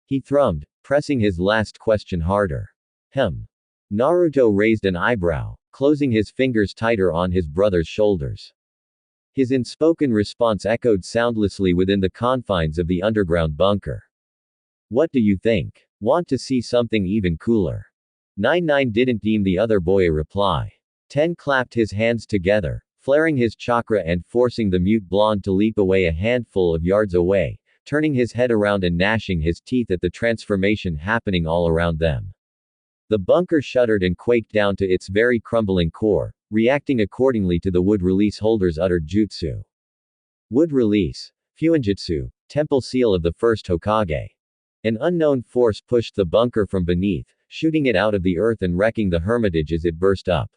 He thrummed, pressing his last question harder. Naruto raised an eyebrow, closing his fingers tighter on his brother's shoulders. His unspoken response echoed soundlessly within the confines of the underground bunker. What do you think? Want to see something even cooler? 9-9 didn't deem the other boy a reply. 10 clapped his hands together, flaring his chakra and forcing the mute blonde to leap away a handful of yards away, turning his head around and gnashing his teeth at the transformation happening all around them. The bunker shuddered and quaked down to its very crumbling core, reacting accordingly to the wood release holder's uttered jutsu. Wood release. Fuinjutsu, temple seal of the first Hokage. An unknown force pushed the bunker from beneath, shooting it out of the earth and wrecking the hermitage as it burst up.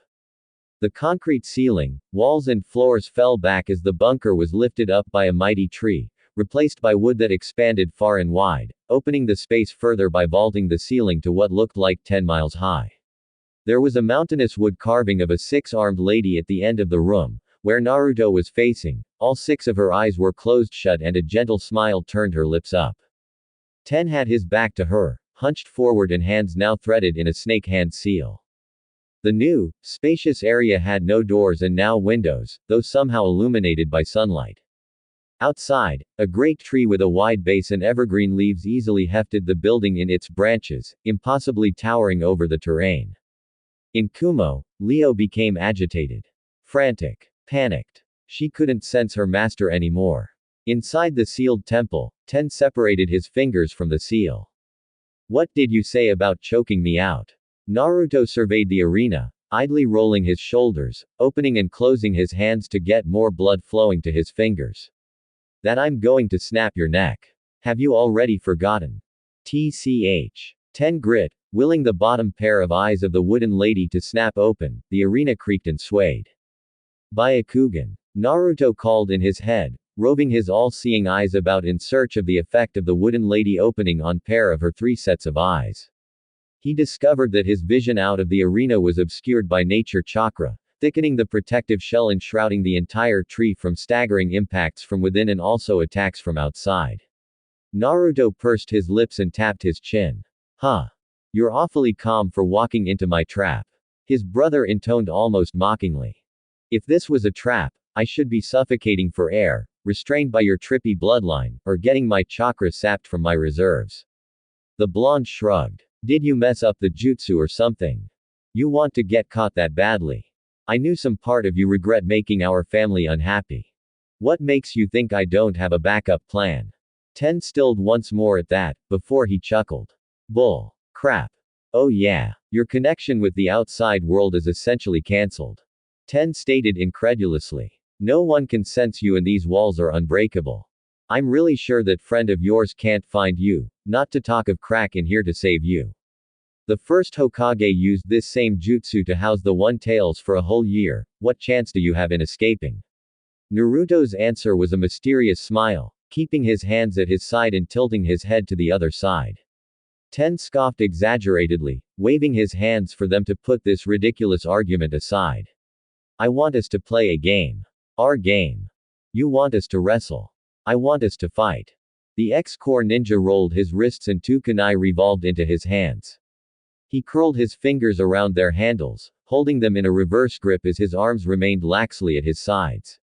The concrete ceiling, walls and floors fell back as the bunker was lifted up by a mighty tree, replaced by wood that expanded far and wide, opening the space further by vaulting the ceiling to what looked like 10 miles high. There was a mountainous wood carving of a six-armed lady at the end of the room, where Naruto was facing. All 6 of her eyes were closed shut and a gentle smile turned her lips up. 10 had his back to her, hunched forward and hands now threaded in a snake hand seal. The new, spacious area had no doors and now windows, though somehow illuminated by sunlight. Outside, a great tree with a wide base and evergreen leaves easily hefted the building in its branches, impossibly towering over the terrain. In Kumo, Leo became agitated. Frantic. Panicked. She couldn't sense her master anymore. Inside the sealed temple, 10 separated his fingers from the seal. What did you say about choking me out? Naruto surveyed the arena, idly rolling his shoulders, opening and closing his hands to get more blood flowing to his fingers. That I'm going to snap your neck. Have you already forgotten? TCH. 10 grit, willing the bottom pair of eyes of the wooden lady to snap open, the arena creaked and swayed. Byakugan. Naruto called in his head, roving his all-seeing eyes about in search of the effect of the wooden lady opening on pair of her 3 sets of eyes. He discovered that his vision out of the arena was obscured by nature chakra, thickening the protective shell enshrouding the entire tree from staggering impacts from within and also attacks from outside. Naruto pursed his lips and tapped his chin. You're awfully calm for walking into my trap. His brother intoned almost mockingly. If this was a trap, I should be suffocating for air, restrained by your trippy bloodline, or getting my chakra sapped from my reserves. The blonde shrugged. Did you mess up the jutsu or something? You want to get caught that badly? I knew some part of you regret making our family unhappy. What makes you think I don't have a backup plan? 10 stilled once more at that, before he chuckled. Bull. Crap. Oh yeah, your connection with the outside world is essentially cancelled. 10 stated incredulously. No one can sense you and these walls are unbreakable. I'm really sure that friend of yours can't find you, not to talk of crack in here to save you. The first Hokage used this same jutsu to house the One-Tails for a whole year, what chance do you have in escaping? Naruto's answer was a mysterious smile, keeping his hands at his side and tilting his head to the other side. 10 scoffed exaggeratedly, waving his hands for them to put this ridiculous argument aside. I want us to play a game. Our game. You want us to wrestle. I want us to fight. The ex-core ninja rolled his wrists and 2 kunai revolved into his hands. He curled his fingers around their handles, holding them in a reverse grip as his arms remained laxly at his sides.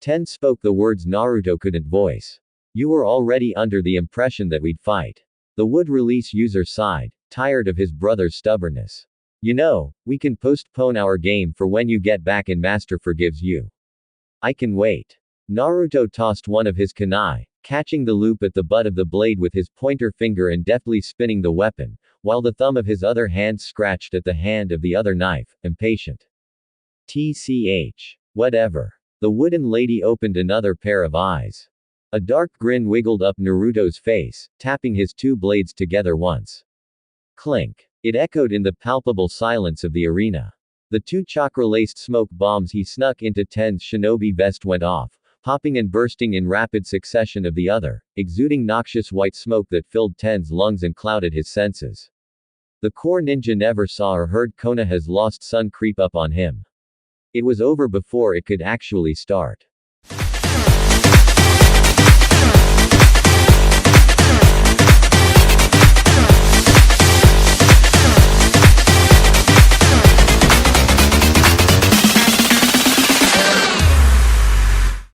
10 spoke the words Naruto couldn't voice. You were already under the impression that we'd fight. The wood release user sighed, tired of his brother's stubbornness. You know, we can postpone our game for when you get back and Master forgives you. I can wait. Naruto tossed one of his kunai, catching the loop at the butt of the blade with his pointer finger and deftly spinning the weapon, while the thumb of his other hand scratched at the hand of the other knife, impatient. TCH. Whatever. The wooden lady opened another pair of eyes. A dark grin wiggled up Naruto's face, tapping his two blades together once. Clink. It echoed in the palpable silence of the arena. The two chakra-laced smoke bombs he snuck into Ten's shinobi vest went off, popping and bursting in rapid succession of the other, exuding noxious white smoke that filled Ten's lungs and clouded his senses. The core ninja never saw or heard Konoha's lost son creep up on him. It was over before it could actually start.